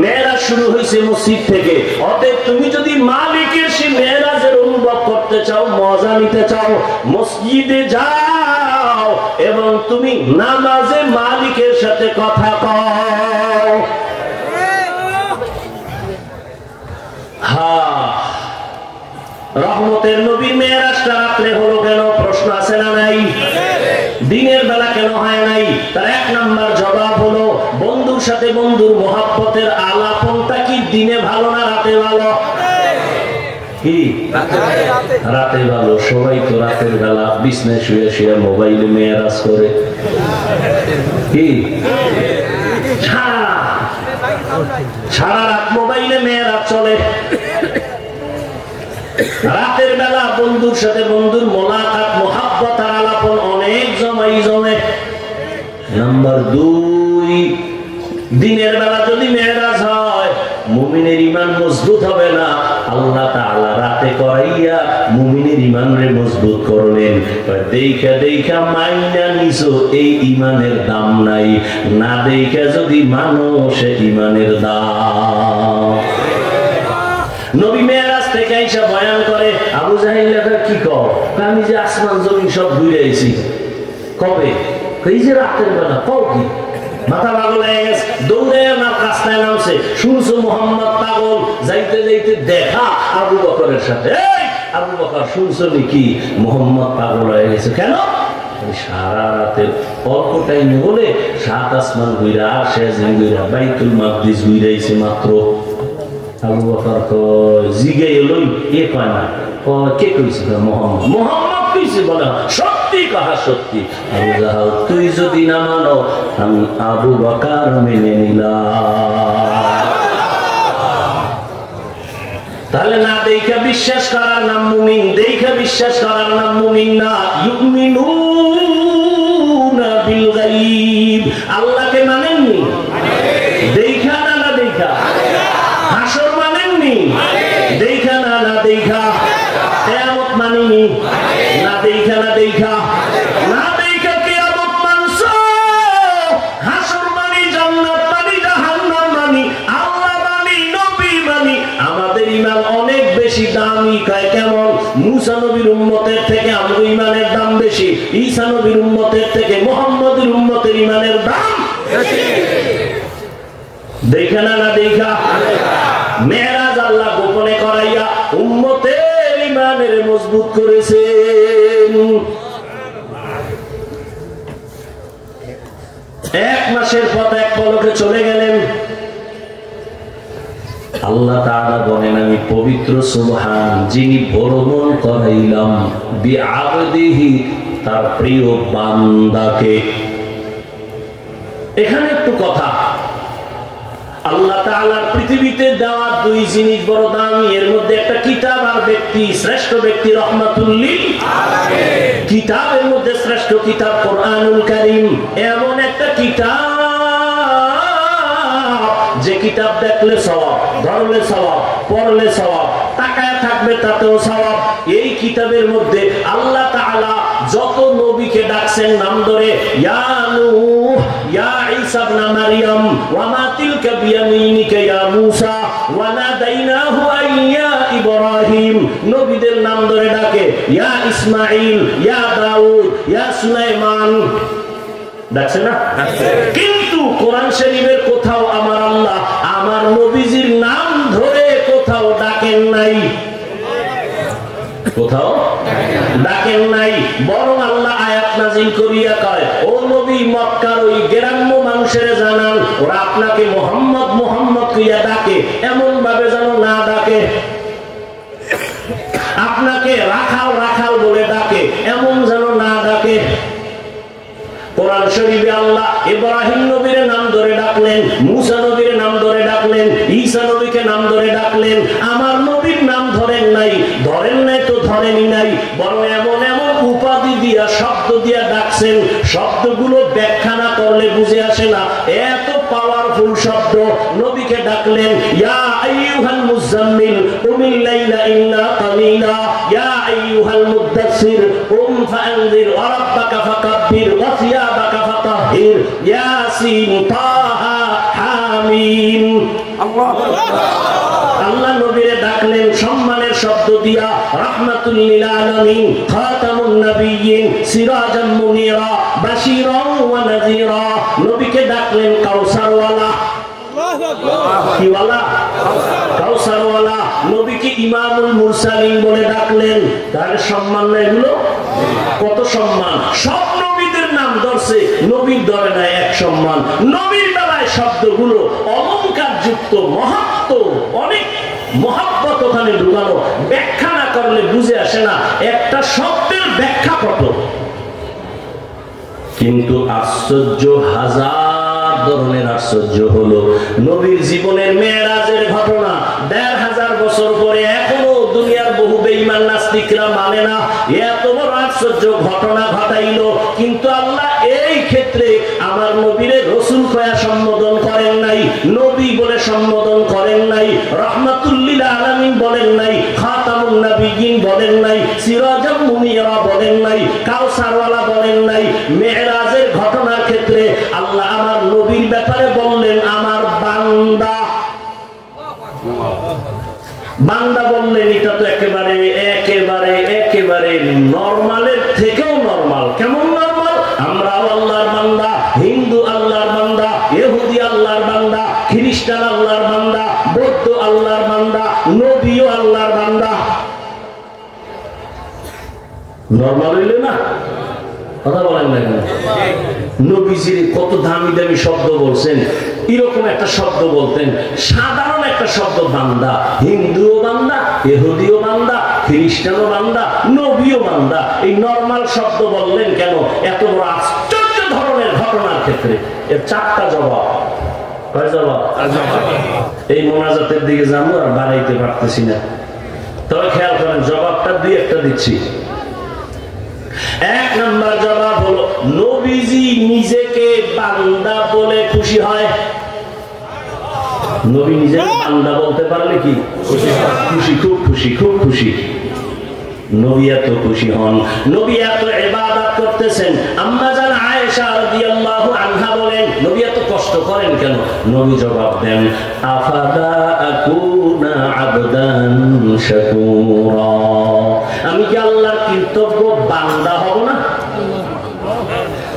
মেরাজ শুরু হয়েছে মসজিদ থেকে। অতএব তুমি যদি মালিকের সেই মেরাজের অনুভব করতে চাও, মজা নিতে চাও, মসজিদে যাও এবং তুমি নামাজে মালিকের সাথে কথা কও। রহমতের নবী মেরাজটা রাত্রে হলো কেন? প্রশ্ন আছে না নাই? দিনের বেলা কেন হয় নাই? তার এক নাম্বার জবাব হলো, বন্ধুর সাথে বন্ধুর মোহাব্বতের আলাপনটা কি দিনে ভালো না রাতে ভালো? কি রাতে ভালো? সবাই তো রাতের বেলা বিছনায় শুয়ে শুয়ে মোবাইলে মেরাজ করে। কি সারা রাত মোবাইলে মেরাজ চলে। রাতের বেলা বন্ধুর সাথে বন্ধুর মোলাকাত, মোহাব্বত আর আলাপন অনেক জমে। নাম্বার 2, দিনের বেলা যদি মেরাজ হয়, মুমিনের ঈমান মজবুত হবে না। আল্লাহ তাআলা রাতে করাইয়া মুমিনের ঈমানরে মজবুত করলেন। দেখা দেখা মাইনা নিছো, এই ঈমানের দাম নাই। না দেখা যদি মানুষ ঈমানের দাম। নবী মেরাজ থেকে আইসা বয়ান করে, আবু জাহেল কি কও? আমি যে আসমান জমিন সব ঘুরে আইছি। কবে? এই যে রাতের বেলা। কও কি? মাথা পাগল হয়ে গেছে, দৌড়ে আমার রাস্তায় নামছে। শুনছো মোহাম্মদ পাগল? যাইতে যাইতে দেখা আবু বকরের সাথে। এই আবু বকর, শুনছো নাকি মোহাম্মদ পাগল হয়ে গেছে? কেন? সারা রাতের অল্প টাইমে বলে 7 আসমান ঘুরা, আর শেষ ঘুরা, বাইতুল মাকদিস ঘুরাইছে মাত্র। আবু বকর কয়, জিগে এলোই এ কয় না। কে কইছে? মোহাম্মদ। মোহাম্মদ কইছে? বলে সত্যি, কাহা সত্যি। আবু জাহাল, তুই যদি না মানো, আমি আবু বকর মেনে নিলাম। তাহলে না দেখা বিশ্বাস করার নাম মুমিন, দেখা বিশ্বাস করার নাম মুমিন না। ইউমিনুনা বিল গায়ব, আল্লাহকে মানেননি? দেখা না না দেখা? হাসর মানেননি? দেখা না না দেখা? কিয়ামত মানেননি? না দেখা না দেখা? না দেখা কিয়ামত মানছো? হাসর মানি, জান্নাত মানি, জাহান্নাম মানি, আল্লাহ মানি, নবী মানি। আমাদের ঈমান অনেক বেশি দামি। কেমন? মুসা নবীর উম্মতের থেকে আমাদের ঈমানের দাম বেশি। ঈসা নবীর উম্মতের থেকে মুহাম্মদের উম্মতের ঈমানের দাম বেশি। দেখা না না দেখা? মেরাজ আল্লাহ গোপনে করাইয়া উম্মতের ঈমানের মজবুত করেছেন। এক মাসের পথ এক পলকে চলে গেলেন। আল্লাহ তাআলা বলেন, আমি পবিত্র সুবহান, যিনি ভ্রমণ করাইলাম বিআবদিহি, তার প্রিয় বান্দাকে। এখানে একটু কথা, আল্লাহ তাআলার পৃথিবীতে দেওয়া দুই জিনিস বড় দামি, এর মধ্যে একটা কিতাব আর ব্যক্তি। শ্রেষ্ঠ ব্যক্তি রাহমাতুল লিল আলামিন। কিতাবের মধ্যে শ্রেষ্ঠ কিতাব কোরআনুল কারীম। এমন একটা কিতাব যে কিতাব দেখলে সওয়াব, ধরলে সওয়াব, পড়লে সওয়াব, তাকায় থাকবে তাতেও সওয়াব। এই কিতাবের মধ্যে আল্লাহ তাআলা যত নবীকে ডাকছেন নাম ধরে, ইয়া নূহ, ইয়া ঈসা ইবনে মারইয়াম, ওয়া মা তিলকা বিয়ামিনিকা ইয়া মূসা, ওয়া নাদাইনাহু আইয়া ইব্রাহিম। নবীদের নাম ধরে ডাকে, ইয়া ইসমাঈল, ইয়া দাউদ, ইয়া সুলাইমান। ডাকছে না? কিন্তু কোরআন শরীফের কোথাও আমার আল্লাহ আমার নবীজির নাম ধরে কোথাও ডাকেন নাই, কোথাও ডাকেন নাই। বরং আল্লাহ আয়াত নাযিল করিয়া কয়, ও নবী, মক্কার ওই গ্রাম্য মানুষের জানান, ওরা আপনাকে মুহাম্মদ মুহাম্মদ কইয়া ডাকে, এমন ভাবে যেন না ডাকে। আপনাকে রাখাল রাখাল বলে ডাকে, এমন যেন না ডাকে। কোরআন শরীফে আল্লাহ ইব্রাহিম নবীর নাম ধরে ডাকলেন, মুসা নবীর নাম ধরে ডাকলেন, ঈসা নবীকে নাম ধরে ডাকলেন। আমার নবীর নাম ধরেন নাই। ধরেন নাই তো ধরেনই নাই, বরং এমন এমন উপাধি দিয়া, শব্দ দিয়া ডাকছেন, শব্দগুলো ব্যাখ্যা না করলে বুঝে আসে না, এত পাওয়ারফুল শব্দ। নবীকে ডাকলেন, ইয়া আইয়ুহাল মুযাম্মিল কুমিল লাইলা ইল্লা কালিলা, ইয়া আইয়ুহাল মুদ্দাসসির কুম ফাআনযির ওয়া রাব্বাকা ফাকাব্বির ওয়া সিয়াবাকা ফাতাহহির, ইয়াসিন তাহা হামিম। আল্লাহু আকবার। আল্লাহ নবীরে ডাকলেন সম্মানের শব্দ দিয়া, রাহমাতুল লিল আলামিন, খাতামুন নবিয়্যিন, সিরাজাম মুনীরা, বাশীরান ওয়া নাযীরা। নবীকে ডাকলেন কাউসারওয়ালা। আল্লাহু আকবার। কি ওয়ালা? কাউসারওয়ালা। নবীকে ইমামুল মুরসালিন বলে ডাকলেন। তার সম্মান না এগুলো? কত সম্মান! সব নবীদের নাম ধরছে, নবীর ধরে না এক সম্মান। নবীর বেলায় শব্দগুলো অলংকার যুক্ত, মহত্ব, অনেক মহব্বত ওখানে ঢুকানো। ব্যাখ্যা না করলে বুঝে আসে না একটা শব্দের ব্যাখ্যা কত। কিন্তু আশ্চর্য, হাজার ধরনের আশ্চর্য হলো নবীর জীবনের মেরাজের ঘটনা। ১৫০০ বছর পরে এখনো দুনিয়ার বহু বেঈমান নাস্তিকরা মানে না, এত বড় আশ্চর্য ঘটনা ঘটাইল। কিন্তু আল্লাহ এই ক্ষেত্রে আমার নবীরে রাসূল কয়া সম্বোধন করেন নাই, নবী বলে সম্বোধন করেন নাই, রাহমাতুল লিল আলামিন বলেন নাই, খাতামুন নবিয়্যিন বলেন নাই, সিরাজাম মুনীরা বলেন নাই, কাউসারওয়ালা বলেন নাই। মেরাজের ঘটনার ক্ষেত্রে আল্লাহ আমার নবীর ব্যাপারে বললেন আমার বান্দা। বান্দা বললেন, এটা তো একেবারে একেবারে একেবারে নরমালের থেকেও নরমাল। কেমন নরমাল? আমরাও আল্লাহর বান্দা, হিন্দু আল্লাহর বান্দা, ইহুদি আল্লাহর বান্দা, খ্রিস্টান আল্লাহর বান্দা, বৌদ্ধ আল্লাহর বান্দা, নবীও আল্লাহর বান্দা। নরমাল হইল না? কথা বলেন না কেন? নবীজির কত দামি দামি শব্দ বলছেন। এরকম একটা শব্দ বলতেন, সাধারণ একটা শব্দ বান্দা। হিন্দুও বান্দা, ইহুদিও বান্দা, খ্রিস্টানও বান্দা, নবীও বান্দা। এই নরমাল শব্দ বললেন কেন? এত বড় আশ্চর্য ধরনের ঘটনার ক্ষেত্রে এর 4টা জবাব। কয় জবাব? এই মোনাজাতের দিকে যাবো আর বাড়াইতে পারতেছি না, তবে খেয়াল করেন জবাবটা 2-1টা দিচ্ছি। 1 নাম্বার জবাব হলো, নবীজি নিজেকে বান্দা বলে খুশি হয়। নবী নিজেকে বান্দা বলতে পারলে কি খুশি? খুব খুশি, খুব খুশি। নবী এত খুশি হন, নবী এত ইবাদত করতেছেন। আম্মা জান আয়েশা রাদিয়াল্লাহু আনহা বলেন, নবী এত কষ্ট করেন কেন? নবী জবাব দেন, আফাদা আকুনা আবদান শাকুরা, আমি কি আল্লাহর কৃতজ্ঞ বান্দা হব না?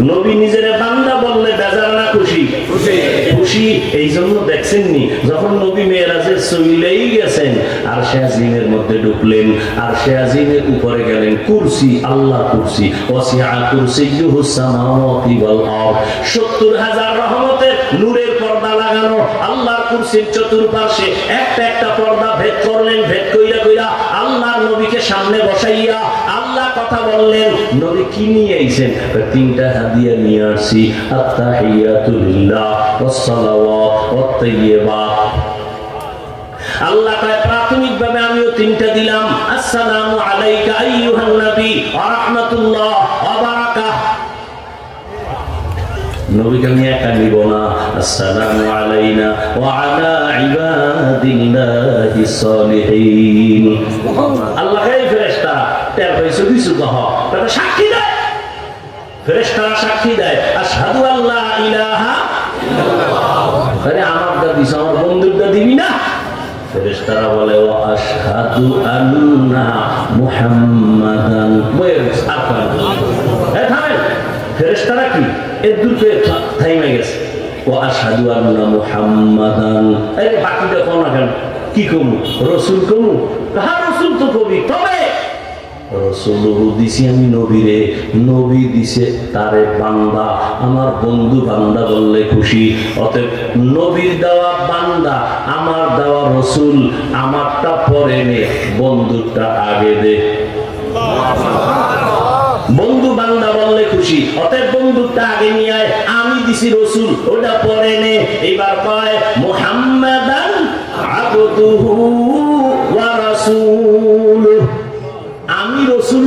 নবী নিজের বান্দা বললে বেজার না খুশি? খুশি। এই জন্য দেখছেননি যখন নবী মেরাজে চলেই গেছেন আর সে আজিমের মধ্যে ঢুকলেন আর সে আজিমের উপরে গেলেন, কুরসি আল্লাহ কুরসি, ওয়াসিআ কুরসিয়্যুহুস সামাওয়াতি ওয়াল আরদ, ৭০,০০০ রহমতের নূরের পর্দা লাগানো আল্লাহর কুরসির চতুর্পাশে একটা একটা পর্দা ভেদ করলেন। ভেদ কইরা কইরা আল্লাহর নবীকে সামনে বসাইয়া আল্লাহ কথা বললেন। নবী কি নিয়ে আইছেন? 3টা হাদিয়া নিয়ে আসছি, আত্তাহিয়াতু লিল্লাহ ওয়াস সালাওয়াত ওয়াত তাইয়্যিবাত। আল্লাহ কয় প্রাথমিকভাবে আমিও 3টা দিলাম, আসসালামু আলাইকা আইয়ুহান নবী ওয়া রাহমাতুল্লাহ ওয়া বারাকাতুহু। নবীকে আমি একা নিব না, আসসালামু আলাইনা ওয়া আলা ইবাদিল্লাহিস সালিহিন। আল্লাহ এই ফেরেশতারা তের কইছে কিছু কহ, তারা সাক্ষী দেয়, ফেরেশতারা সাক্ষী দেয় আশহাদু আল্লা ইলাহা ইল্লাল্লাহ। আরে আমারটা দিছ, আমার বন্ধুরটা দিবি না? ফেরেশতারা বলে ওয়া আশহাদু আন্না মুহাম্মাদান। ফেরেশতারা কি এর দুটো থাইমে গেছে, ও আশহাদু আন্না মুহাম্মাদান। আরে বাকিটা কোন না কেন, কি কমু? রাসূল কমু? কাহা রাসূল তো কবি, তবে রাসূলহু দিছি আমি নবীরে, নবী দিছে তারে বান্দা, আমার বন্ধু বান্দা বললে খুশি। অতএব নবীর দেওয়া বান্দা, আমার দেওয়া রাসূল, আমারটা পরে নে, বন্ধুরটা আগে দে। বন্ধু বান্দা বললে খুশি, অতএব বন্ধুটা আগে নিয়ে আয়, আমি দিছি রাসূল, ওটা পরে নে। এবার কয় মুহাম্মাদান আবদুহু ওয়া রাসূলুহু, আমি রাসূল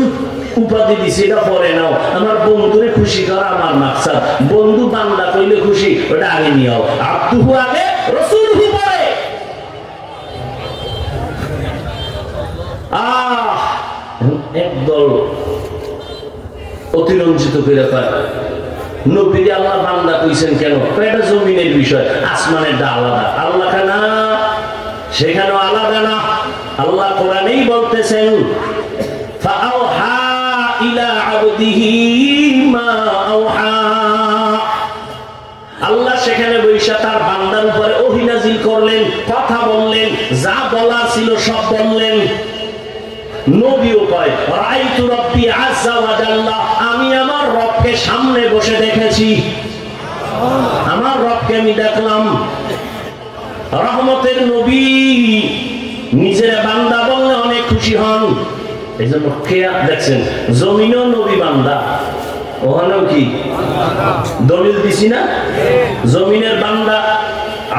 উপাধি দিছি, এটা পরে নাও। আমার বন্ধুরে খুশি করা আমার মাকসাদ। বন্ধু বান্দা কইলে খুশি, ওটা আগে নিয়ে আও। আবদুহু আগে, রাসূলুহু পরে। একদল অতিরঞ্জিত করে কয় নবীরে আল্লাহ বান্দা কইছেন কেন? এটা জমিনের বিষয়, আসমানেরটা আলাদা। আল্লাহ না, সেখানেও আলাদা না। আল্লাহ কোরআনেই বলতেছেন ফাআওহা ইলা আবদিহি মা আওহা। আল্লাহ সেখানে বৈশা তার বান্দার উপরে ওহী নাযিল করলেন, কথা বললেন, যা বলা ছিল সব বললেন। নবীও কয় রাআইতু রাব্বি আযজা ওয়া জাল্লা, আমি আমার রবকে সামনে বসে দেখেছি, আমার রবকে আমি দেখলাম। রহমতের নবী নিজের বান্দা বললে অনেক খুশি হন। এই জন্য খেয়া দেখছেন জমিনেও নবী বান্দা, ওখানেও কি দলিল দিছি না? জমিনের বান্দা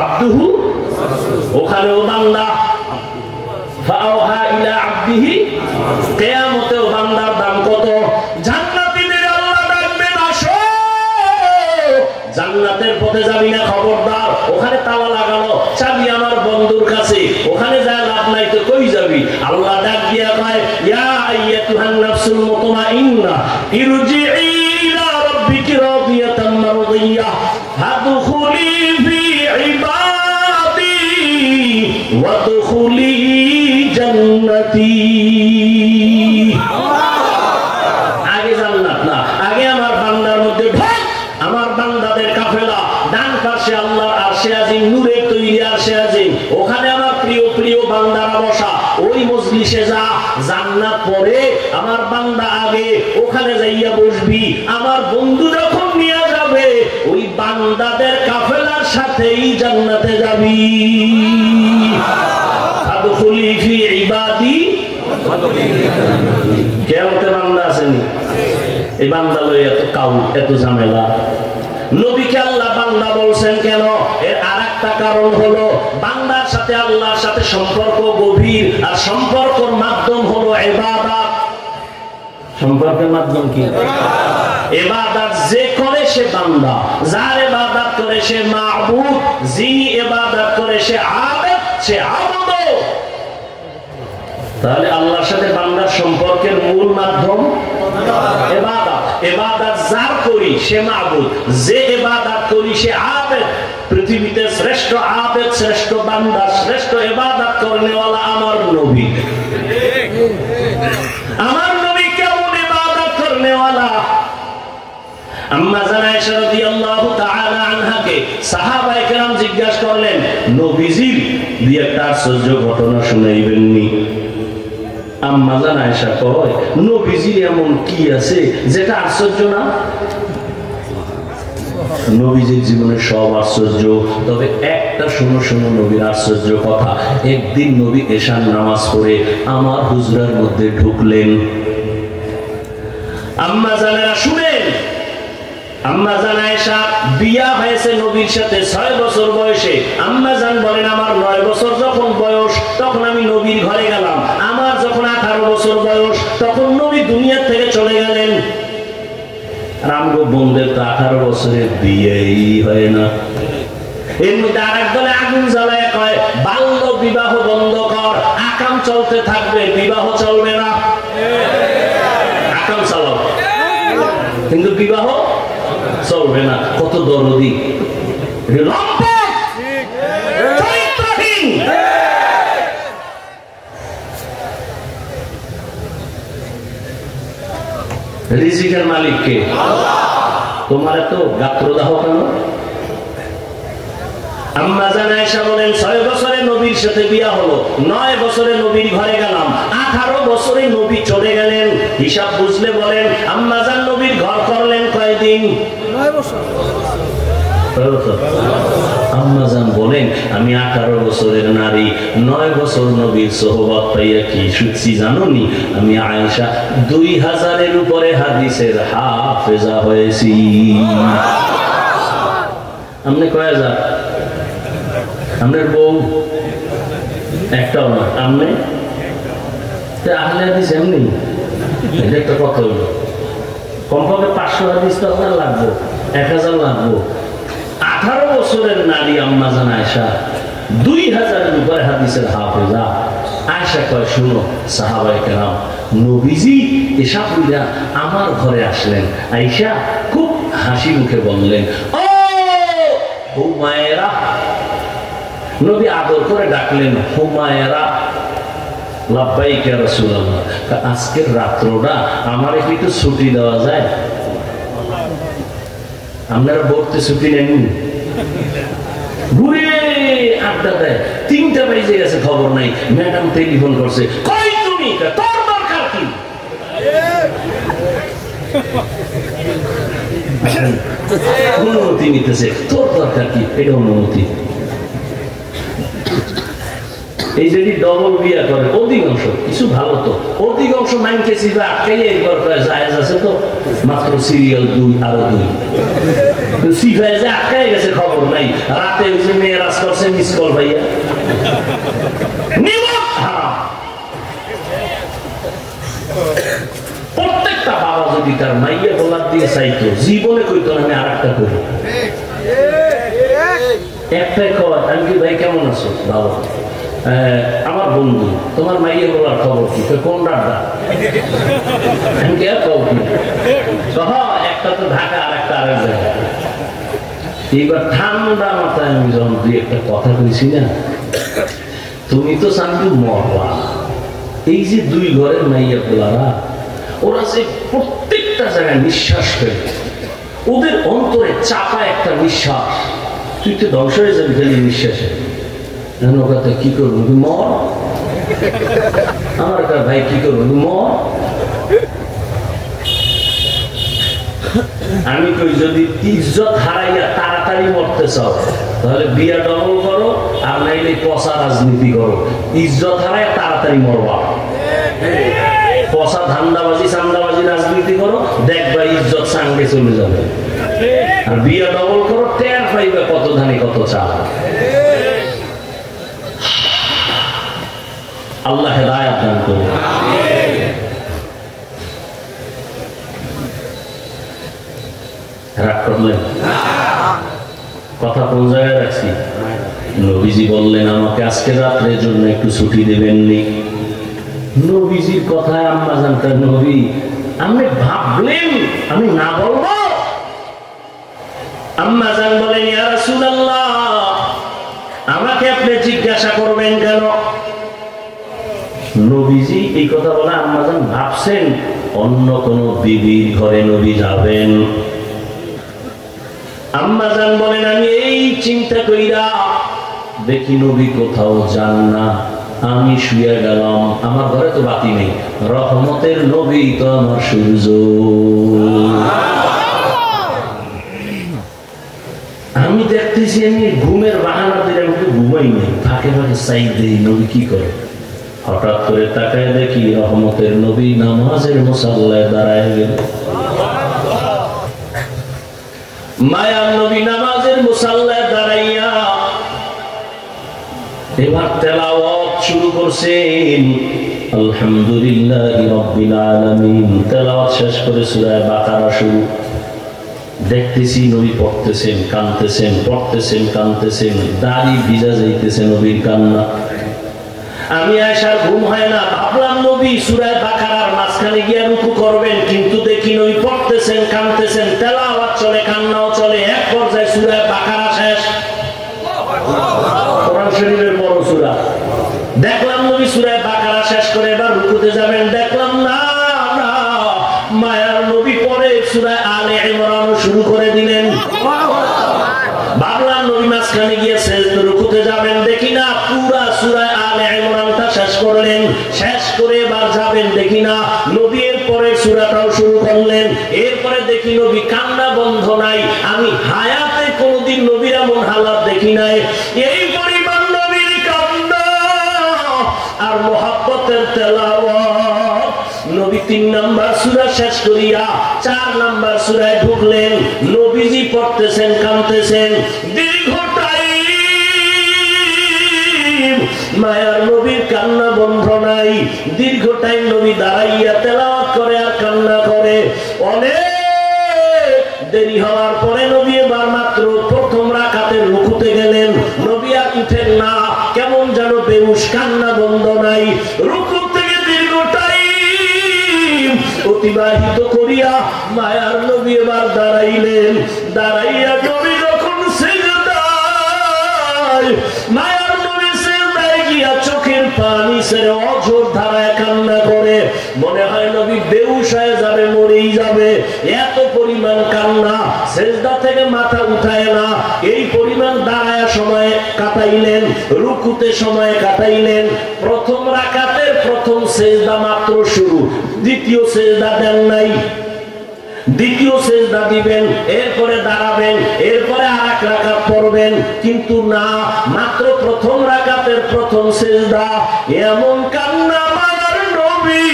আব্দুহু, ওখানেও বান্দা। ফাআওহা ইলা আবদিহি, কিয়ামতেও বান্দার দাম কত? জান্নাতীদের আল্লাহ ডাকবেন, আসো জান্নাতের পথে যাবি না, খবরদার, ওখানে তালা লাগানো, চাবি আমার বন্ধুর কাছে, ওখানে যা লাভ নাই তো কই যাবি? আল্লাহ ডাক দিয়া কয় ইয়া আইয়াতুহান নাফসুল মুতমাইন্নাহ ইরজিই ইলা রাব্বিকি রাদিয়াতাম মারদিয়াহ ফাদখুলি ফি ইবাদি ওয়াদখুলি জান্নাতি। আগে জান্নাত না, আগে আমার বান্দার মধ্যে ঢোক। আমার বান্দাদের কাফেলা, ডান পাশে আল্লাহর আরশে আজিম, নূরের তৈরি আরশে আজিম, ওখানে আমার প্রিয় প্রিয় বান্দারা বসা। ওই মজলিসে যা, জান্নাত পরে, আমার বান্দা আগে, ওখানে যাইয়া বসবি। আমার বন্ধু যখন নিয়ে যাবে ওই বান্দাদের কাফেলার সাথেই জান্নাতে যাবি। আদখুলি ফি ইবাদি, কিয়ামতে বান্দা আসেনি, এই বান্দা লই এত কাউ, এত ঝামেলা। নবীকে আল্লাহ বান্দা বলছেন কেন? এর আরেকটা কারণ হলো বান্দার সাথে আল্লাহর সাথে সম্পর্ক গভীর, আর সম্পর্কের মাধ্যম হলো ইবাদত। সম্পর্কের মাধ্যম কি? ইবাদত যে করে সে বান্দা, যার ইবাদত করে সে মাবুদ, যিনি ইবাদত করে সে আবেদ, সে আবদ। তাহলে আল্লাহর সাথে বান্দার সম্পর্কের মূল মাধ্যম ইবাদত। ইবাদত যার করি সে মাবুদ, যে ইবাদত করি সে আবেদ। পৃথিবীতে শ্রেষ্ঠ আবেদ, শ্রেষ্ঠ বান্দা, শ্রেষ্ঠ ইবাদত করনেওয়ালা আমার নবী। আমার নবী কেমন ইবাদত করনেওয়ালা? আম্মা জান আয়েশা রাদিয়াল্লাহু তাআলা আনহাকে সাহাবায়ে কেরাম জিজ্ঞাসা করলেন, নবীজির দিয়ে একটা আশ্চর্য ঘটনা শুনাইবেননি? আম্মা জান আয়েশা কয়, নবীজির এমন কি আছে যেটা আশ্চর্য না? নবীজির জীবনে সব আশ্চর্য, তবে একটা শুনো শুনো নবীর আশ্চর্য কথা। একদিন নবী এশার নামাজ পড়ে আমার হুজরার মধ্যে ঢুকলেন। আম্মা জানেরা শুনেন, আম্মা জান আয়েশা বিয়া হয়েছে নবীর সাথে 6 বছর বয়সে। আম্মা জান বলেন, আমার 9 বছর যখন বয়স তখন আমি নবীর ঘরে গেলাম। আমার যখন 18 বছর বয়স তখন নবী দুনিয়া থেকে চলে গেলেন। রামগো বোনদের তো 18 বছরের বিয়েই হয় না। এর মধ্যে আরেক দলে আগুন জ্বালায় কয়, বাল্য বিবাহ বন্ধ কর, আকাম চলতে থাকবে, বিবাহ চলবে না। আকাম চালাও কিন্তু বিবাহ চলবে না। কত দরদি, রিজিকের মালিক কে? তোমার তো গাত্রদাহ কেন? আম্মা জান আয়েশা বলেন, 6 বছরে নবীর সাথে বিয়া হলো, 9 বছরে নবীর ঘরে গেলাম, 18 বছরে নবী চলে গেলেন। হিসাব বুঝলে বলেন আম্মা জান নবীর ঘর করলেন কয়দিন? 9 বছর। আম্মা জান বলেন, আমি 18 বছরের নারী, 9 বছর নবীর সোহবত পাইয়া কি শুনছি জানোনি? আমি আয়েশা 2000-এর উপরে হাদিসের হাফেজা হয়েছি। আপনি কয় হাজার? আপনার বউ একটাও না, আপনি আহলে হাদিস এমনি। এটা একটা কথা হলো, কমপক্ষে 500 হাদিস তো আপনার লাগবো, 1000 লাগবো। 18 বছরের নারী আম্মা জান আয়েশা, 2000-এর উপরে হাদিসের হাফেজা। আয়েশা কয়, শুনো সাহাবায়ে কেরাম, নবীজি এসা পূজা আমার ঘরে আসলেন। আয়েশা খুব হাসি মুখে বললেন, ও হুমায়রা। নবী আদর করে ডাকলেন, হুমায়রা। লাব্বাইক ইয়া রাসূলুল্লাহ। আজকের রাত্রটা আমার একটু ছুটি দেওয়া যায়? আপনারা বলতে ছুটি নেন, ঘুরে আড্ডা দেয়। 3টা বেজে গেছে, খবর নাই। ম্যাডাম টেলিফোন করছে, কই তুমি? তোর দরকার কি? অনুমতি নিতেছে, তোর দরকার কি? এটা অনুমতি। এই যদি ডবল বিয়া করে অধিকাংশ, কিছু ভালো তো অধিকাংশ 9 কেজি বা 8 একবার জায়েজ আছে তো, মাত্র সিরিয়াল 2 আরো 2 সিফায় যে আটকায় গেছে, খবর নাই। রাতে ওই যে মেয়ে রাজ করছে, মিস কল ভাইয়া প্রত্যেকটা বাবা যদি তার মাইয়া গোলাপ দিয়ে চাইতো, জীবনে কইতো আমি আর একটা করি। একটাই খবর, আমি কি ভাই কেমন আছো? ভালো। আমার বন্ধু, তোমার মাইয়া বলার খবর কি? কোন রাড্ডা? একটা তো ঢাকা আর একটা আরেক জায়গায়। এবার ঠান্ডা মাথায় আমি যখন 2-একটা কথা কইছি না, তুমি তো চান্দু মরবা। এই যে 2 ঘরের মাইয়া বলারা, ওরা যে প্রত্যেকটা জায়গায় নিঃশ্বাস ফেলে, ওদের অন্তরে চাপা একটা নিঃশ্বাস। তুই তো ধ্বংস হয়ে যাবি খালি নিঃশ্বাসে। কি করবো? মর। আমার ভাই কি করবো? মর। আমি কই, যদি ইজ্জত হারাইয়া তাড়াতাড়ি মরতে চাও তাহলে বিয়া ডবল করো, আর নাইলে পচা রাজনীতি করো। ইজ্জত হারাইয়া তাড়াতাড়ি মরবা। পচা ধান্দাবাজি চান্দাবাজি রাজনীতি করো, দেখবা ইজ্জত সাঙ্গে চলে যাবে। আর বিয়া ডবল করো, টের পাইবে কত ধানে কত চাল। আল্লাহ হেদায়েত দান করুন। রাগ করলেন? কথা কোন জায়গায় রাখছি? নবীজি বললেন, আমাকে আজকে রাত্রের জন্য একটু ছুটি দেবেননি? নবীজির কথায় আম্মা জানতেন, নবী আপনি ভাবলেন আমি না বলবো? আম্মা জান বলেন, ইয়া রাসূলুল্লাহ, আমাকে আপনি জিজ্ঞাসা করবেন কেন? নবীজি এই কথা বলে আম্মা জান ভাবছেন অন্য কোন বিবির ঘরে নবী যাবেন। আম্মা জান বলেন আমি এই চিন্তা কইরা দেখি নবী কোথাও যান না, আমি শুয়ে গেলাম, আমার ঘরে তো বাতি নেই, রহমতের নবী তো আমার সূর্য। আমি দেখতেছি আমি ঘুমের বাহানা দিয়ে আমি তো ঘুমাই নেই, ফাঁকে ফাঁকে চাই দেই নবী কি করে। হঠাৎ করে তাকায় দেখি রহমতের নবী নামাজের মুসাল্লায় দাঁড়ায় গেল। মায়ার নবী নামাজের মুসাল্লায় দাঁড়াইয়া এবার তেলাওয়াত শুরু করছেন। আলহামদুলিল্লাহি রাব্বিল আলামিন তেলাওয়াত শেষ করে সূরা বাকারা শুরু। দেখতেছি নবী পড়তেছেন কাঁদতেছেন, পড়তেছেন কাঁদতেছেন, দাড়ি ভিজা যাইতেছে নবীর কান্না। আমি আয়েশার ঘুম হয় না, ভাবলাম নবী সূরা বাকারার মাঝখানে গিয়ে রুকু করবেন, কিন্তু দেখি নবী পড়তেছেন কাঁদতেছেন, তেলাওয়াত চলে কান্নাও চলে, এক পর্যায়ে সূরা বাকারা শেষ। কোরআন শরীফের বড় সূরা। দেখলাম নবী সূরা বাকারা শেষ করে এবার রুকুতে যাবেন, দেখলাম না না মায়ার নবী পরে সূরা আলে ইমরান শুরু করে দিলেন। ভাবলাম নবী মাঝখানে গিয়ে সেজদা রুকুতে যাবেন, দেখি না পুরা সূরা আলে ইমরানটা শেষ করলেন, শেষ করে এবার যাবেন, দেখি না নবী এর পরে সূরাটাও শুরু করলেন। এরপরে দেখি নবী কান্না বন্ধ নাই, আমি হায়াতে কোনোদিন নবীর এমন হালাত দেখি নাই। এই পরিমাণ নবীর কান্না আর মুহাব্বতের তেলাওয়াত। নবী 3 নাম্বার সূরা শেষ করিয়া 4 নাম্বার সূরায় ঢুকলেন, নবীজি পড়তেছেন কাঁদতেছেন দীর্ঘ টাইম, মায়ার নবীর কান্না বন্ধ নাই, দীর্ঘ টাইম নবী দাঁড়াইয়া তেলাওয়াত করে আর কান্না করে। অনেক দেরি হওয়ার পরে নবী এবার মাত্র প্রথম রাকাতের রুকুতে গেলেন, নবী আর উঠেন না, কেমন যেন বেহুশ, কান্না বন্ধ নাই। রুকু থেকে দীর্ঘ টাইম অতিবাহিত করিয়া মায়ার নবী এবার দাঁড়াইলেন, দাঁড়াইয়া নবী যখন সিজদায়, মায়ার নবী সিজদায় গিয়া চোখের পানি ছেড়ে অঝোর ধারায় কান্না করে, মনে হয় নবী বেহুশ হয়ে যাবে, মরেই যাবে, এত পরিমাণ কান্না, সিজদা থেকে মাথা উঠায় না, এই পরিমাণ দাঁড়ায় সময় কাটাইলেন, রুকুতে সময় কাটাইলেন। প্রথম রাকাতের প্রথম সিজদা মাত্র শুরু, দ্বিতীয় সিজদা দেন নাই, দ্বিতীয় সিজদা দিবেন, এরপরে দাঁড়াবেন, এরপরে আরেক রাকাত পড়বেন, কিন্তু না, মাত্র প্রথম রাকাতের প্রথম সিজদা। এমন কান্না মায়ার নবী,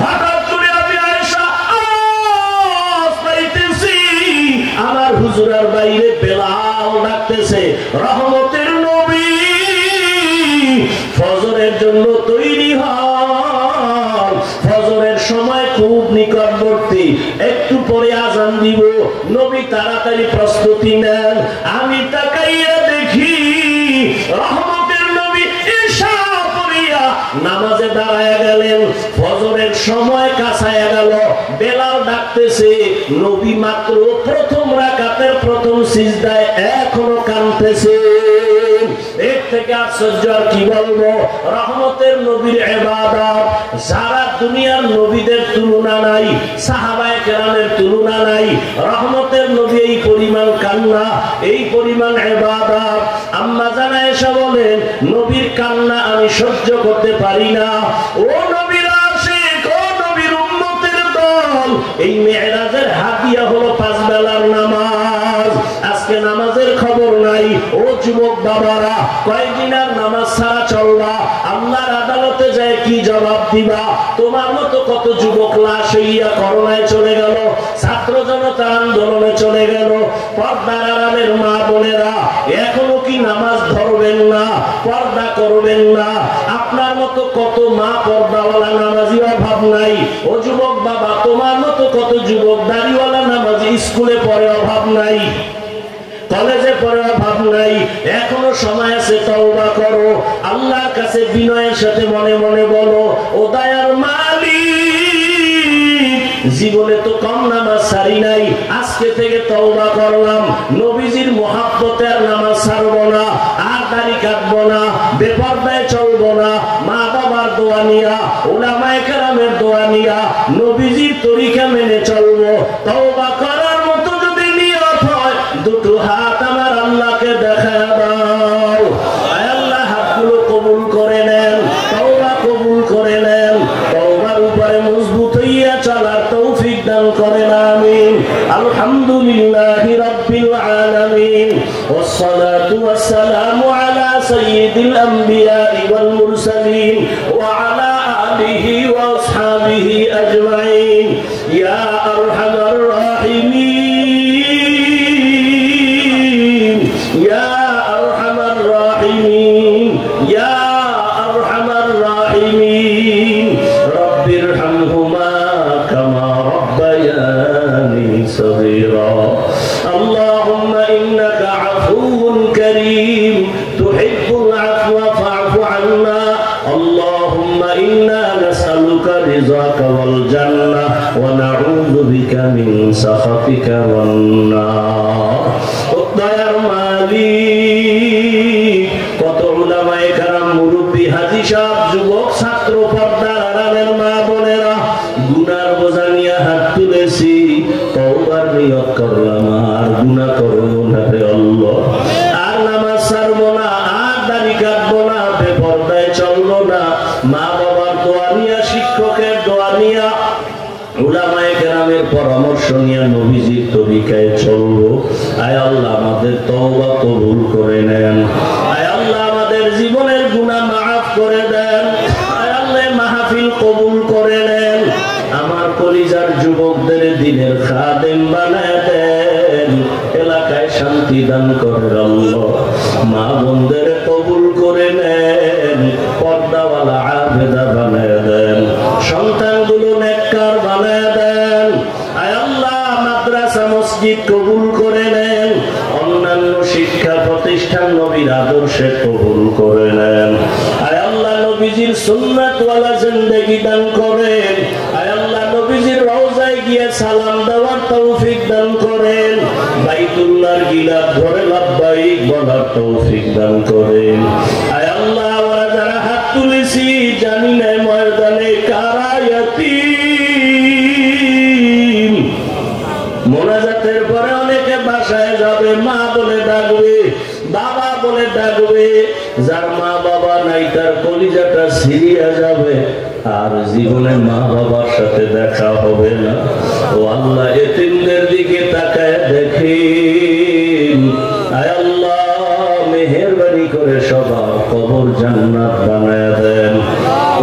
হঠাৎ করে আমি আয়েশা আওয়াজ পাইতেছি আমার হুজুরার বাইরে বেলাল ডাকতেছে, রহমতের নবী ফজরের জন্য তৈরি হন, ফজরের সময় খুব নিকটবর্তী, একটু পরে আজান দিব, নবী তাড়াতাড়ি প্রস্তুতি নেন। আমি তাকাইয়া দেখি রহমতের নবী ঈশা পড়িয়া নামাজে দাঁড়ায় গেলেন, ফজরের সময় কাছায়া গেল, বেলাল ডাকতেছে, নবী মাত্র প্রথম রাকাতের প্রথম সিজদায় এখনো কাঁদতেছে। এর থেকে আশ্চর্য আর কি বলবো, রহমতের নবীর ইবাদত সারা দুনিয়ার নবীদের তুলনা নাই, সাহাবায়ে কেরামের তুলনা নাই, রহমতের নবী এই পরিমাণ কান্না, এই পরিমাণ ইবাদত। আম্মা জান আয়েশা বলেন নবীর কান্না আমি সহ্য করতে পারি না। ও নবীর আশিক, ও নবীর উম্মতের দল, এই মেরাজের হাদিয়া হলো 5 বেলার নামাজ। আজকে নামাজের খবর নাই। ও যুবক বাবারা, কয়েকদিন আর নামাজ ছাড়া চলবা, আল্লাহর আদালতে যায় কি জবাব দিবা? তোমার মতো কত যুবক লাশ হইয়া করোনায় চলে গেল, ছাত্র জনতা আন্দোলনে চলে গেল। পর্দার আড়ালের মা বোনেরা এখনো কি নামাজ ধরবেন না, পর্দা করবেন না? আপনার মতো কত মা পর্দাওয়ালা নামাজি অভাব নাই। ও যুবক বাবা, তোমার মতো কত যুবক দাড়িওয়ালা নামাজি স্কুলে পড়ে অভাব নাই, কলেজে পড়ে অভাব নাই। এখনো সময় আছে, তওবা করো, আল্লাহর কাছে বিনয়ের সাথে মনে মনে বলো, ও দয়ার মালিক, জীবনে তো কম নামাজ ছাড়ি নাই, আজকে থেকে তওবা করলাম, নবীজির মুহাব্বতে আর নামাজ ছাড়বো না, আর দাড়ি কাটবো না, বেপরদায় চলবো না, মা বাবার দোয়া নিয়া, উলামায়ে কেরামের দোয়া নিয়া নবীজির তরিকা মেনে চলবো। তওবা করার মতো যদি নিয়ত হয়, দুটো لله رب العالمين والصلاة والسلام على سيد الأنبياء والمرسلين وعلى آله وأصحابه أجمعين يا أرحم الراحمين يا أرحم الراحمين يا أرحم الراحمين رب ارحمهما كما ربياني صغيرا اللهم إنك عفو كريم تحب العفو فاعف عنا اللهم إنا نسألك رضاك والجنة ونعوذ بك من سخطك والنار দয়ার মালিক কত উলামায়ে কেরাম মুরব্বি হাজী সাহেব যুবক ছাত্র পর্দার আড়ালের মা বোনেরা গুনার বোঝা নিয়ে হাত তুলেছি তওবার নিয়ত করলাম আর গুনাহ করব না রে আল্লাহ আর নামাজ ছাড়বো না আর দাড়ি কাটবো না বেপরদায় চলবো না মা বাবার দোয়া নিয়া শিক্ষকের দোয়া নিয়া উলামায়ে কেরামের পরামর্শ নিয়ে নবীজির তরিকায় চলবো আয় আল্লাহ আমাদের তওবা কবুল করে নেন আয় আল্লাহ আমাদের জীবনের গুনাহ মাফ করে দেন আয় আল্লাহ মাহফিল কবুল করে নেন আমার কলিজার যুবকদের দ্বীনের খাদেম বানায় দেন এলাকায় শান্তি দান করেন আল্লাহ মা বোনদের কবুল করে নেন পর্দাওয়ালা আবেদা বানায় দেন সন্তানগুলো নেককার বানায় দেন আয় আল্লাহ মাদ্রাসা মসজিদ কবুল করে নেন অন্যান্য শিক্ষা প্রতিষ্ঠান নবীর আদর্শে কবুল করে নেন আয় আল্লাহ নবীজির সুন্নাতওয়ালা জিন্দেগি দান করেন আয় আল্লাহ নবীজির রওজায় গিয়ে সালাম দেওয়ার তৌফিক দান করেন বাইতুল্লাহর গিলাফ ধরে লাব্বাইক বলার তৌফিক দান করেন আয় আল্লাহ ওরা যারা হাত তুলেছি জানি না ময়দানে কারা ইয়াতীম মোনাজাতের পরে অনেকে বাসায় যাবে মা বলে ডাকবে বাবা বলে ডাকবে যার মা বাবা নাই তার কলিজাটা ছিঁড়িয়া যাবে আর জীবনে মা বাবার সাথে দেখা হবে না ও আল্লাহ এতিমদের দিকে তাকায় দেখেন আয় আল্লাহ মেহেরবানি করে সবার কবর জান্নাত বানায় দেন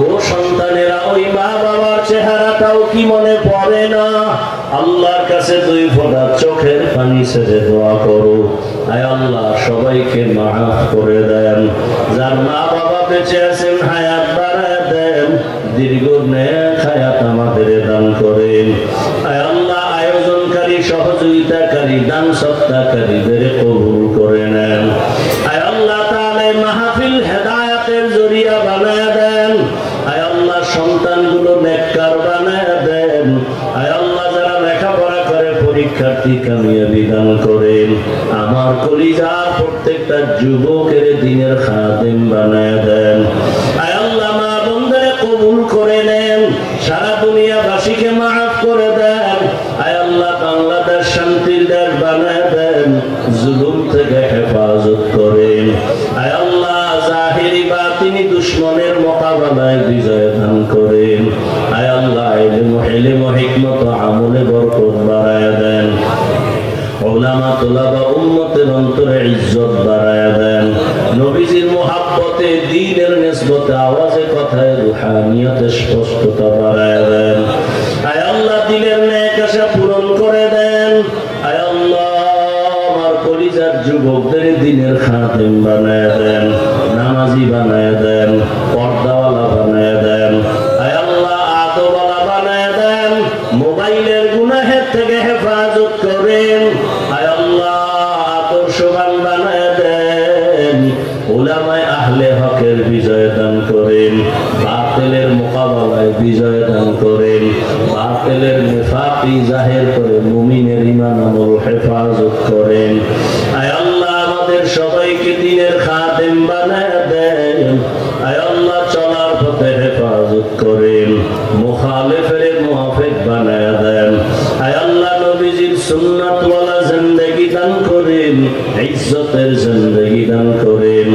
ও সন্তানেরা ওই মা বাবার চেহারাটাও কি মনে পড়ে না আল্লাহর কাছে দুই ফোঁটা চোখের পানি ছেড়ে দোয়া করো আয় আল্লাহ সবাইকে মাফ করে দেন যার মা বাবা বেঁচে আছেন হায়াত বাড়ায় দেন দীর্ঘ নেক হায়াত আমাদের দান করেন আয় আল্লাহ আয়োজনকারী সহযোগিতাকারী দান সত্তাকারীদের কবুল করে নেন আয় আল্লাহ তাআলা মাহফিল হেদায়েতের জরিয়া বানায় দেন আয় আল্লাহ সন্তানগুলো নেককার বানায় দেন আয় আল্লাহ যারা লেখাপড়া করে পরীক্ষার্থী কামিয়াবি দান করেন আমার কলিজার প্রত্যেকটা যুবকের দ্বীনের খাদেম বানায় দেন আয় আল্লাহ মা বোনদের কবুল করে নেন সারা দুনিয়াবাসীকে মাফ করে দেন আয় আল্লাহ বাংলাদেশ শান্তির দেশ বানায় দেন জুলুম থেকে হেফাজত করেন আয় আল্লাহ জাহিরি বাতিনি দুশমনের মোকাবেলায় বিজয় দান করেন আয় আল্লাহ ইলম ও হিকমত ও আমলে বরকত বাড়ায় দেন উলামা তুলাবা উম্মতের অন্তরে ইজ্জত বাড়ায় দেন নবীজির মুহাব্বতে দ্বীনের নিসবতে আওয়াজে কথায় রুহানিয়তে স্পষ্টতা বাড়ায় দেন আয় আল্লাহ দিলের নেক আশা পূরণ করে দেন আয় আল্লাহ আমার কলিজার যুবকদের দ্বীনের খাদেম বানায় দেন নামাজি বানায় দেন পর্দাওয়ালা বানায় দেন আয় আল্লাহ আদবওয়ালা বানায় দেন মোবাইলের গুনাহের থেকে হেফাজত করেন আয় আল্লাহ আদর্শবান বানায় দেন উলামায়ে আহলে হকের বিজয় দান করেন বাতিলের মোকাবেলায় বিজয় দান করেন বাতিলের নিফাকি জাহির করে মুমিনের ঈমান আমল হেফাজত করেন আয় আল্লাহ আমাদের সবাইকে দ্বীনের খাদেম বানায় দেন আয় আল্লাহ চলার পথে হেফাজত করেন মুখালিফের মুআফিক বানায় দেন আয় আল্লাহ নবীজির সুন্নাতওয়ালা জিন্দেগি দান করেন ইজ্জতের জিন্দেগি দান করেন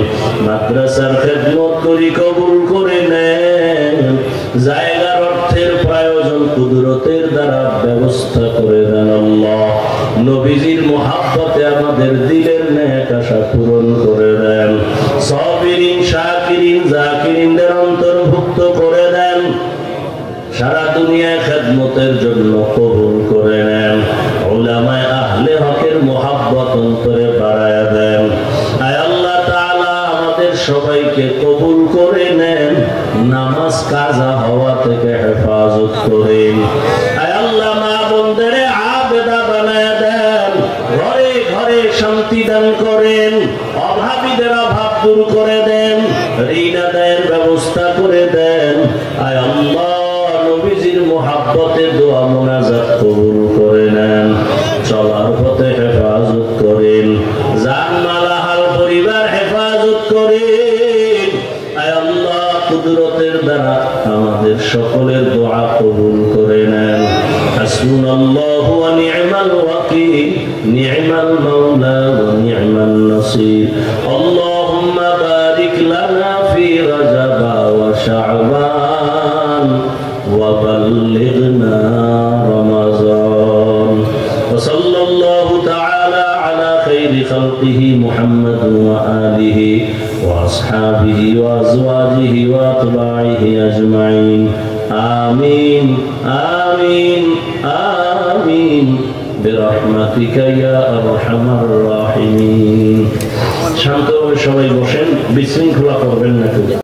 মাদ্রাসার খেদমত করি কবুল করে নেন জায়গার অর্থের প্রয়োজন কুদরতের দ্বারা ব্যবস্থা করে দেন আল্লাহ নবীজির মুহাব্বতে আমাদের দিলের নেক আশা পূরণ করে দেন। সাবিরিন শাকিরিন জাকিরিনদের অন্তর্ভুক্ত করে দেন। সারা দুনিয়ায় খেদমতের জন্য কবুল করে নেন। উলামায়ে আহলে হকের মুহাব্বত অন্তরে বাড়ায়া দেন। আয় আল্লাহ তাআলা আমাদের সবাইকে কবুল করে নেন। নামাজ কাজা হওয়া থেকে হেফাজত করেন। আয় আল্লাহ মা বোনদের আবেদা বানায়া দেন। ঘরে ঘরে শান্তি দান করেন। অভাবীদের অভাব দূর করে দেন। ঋণ আদায়ের ব্যবস্থা করে দেন। আয় আল্লাহ নবীজির মুহাব্বতে দোয়া মুনাজাত কবুল করে নেন। চলার পথে হেফাজত করেন। জান মাল আহাল পরিবার হেফাজত করেন। আয় আল্লাহ কুদরতের দ্বারা আমাদের সকলের দোয়া কবুল করে নেন। হাসবুনাল্লাহু ওয়া নি'মাল ওয়াকিল, নি'মাল মাওলা ওয়া নি'মান নাসির। আল্লাহুম্মা বারিক লানা ফি রাজাব ওয়া শাবান وبلغنا رمضان وصلى الله تعالى على خير خلقه محمد وآله وأصحابه وأزواجه وأتباعه أجمعين آمين آمين آمين برحمتك يا أرحم الراحمين। শান্ত সবাই বসেন, বিশৃঙ্খলা করবেন না।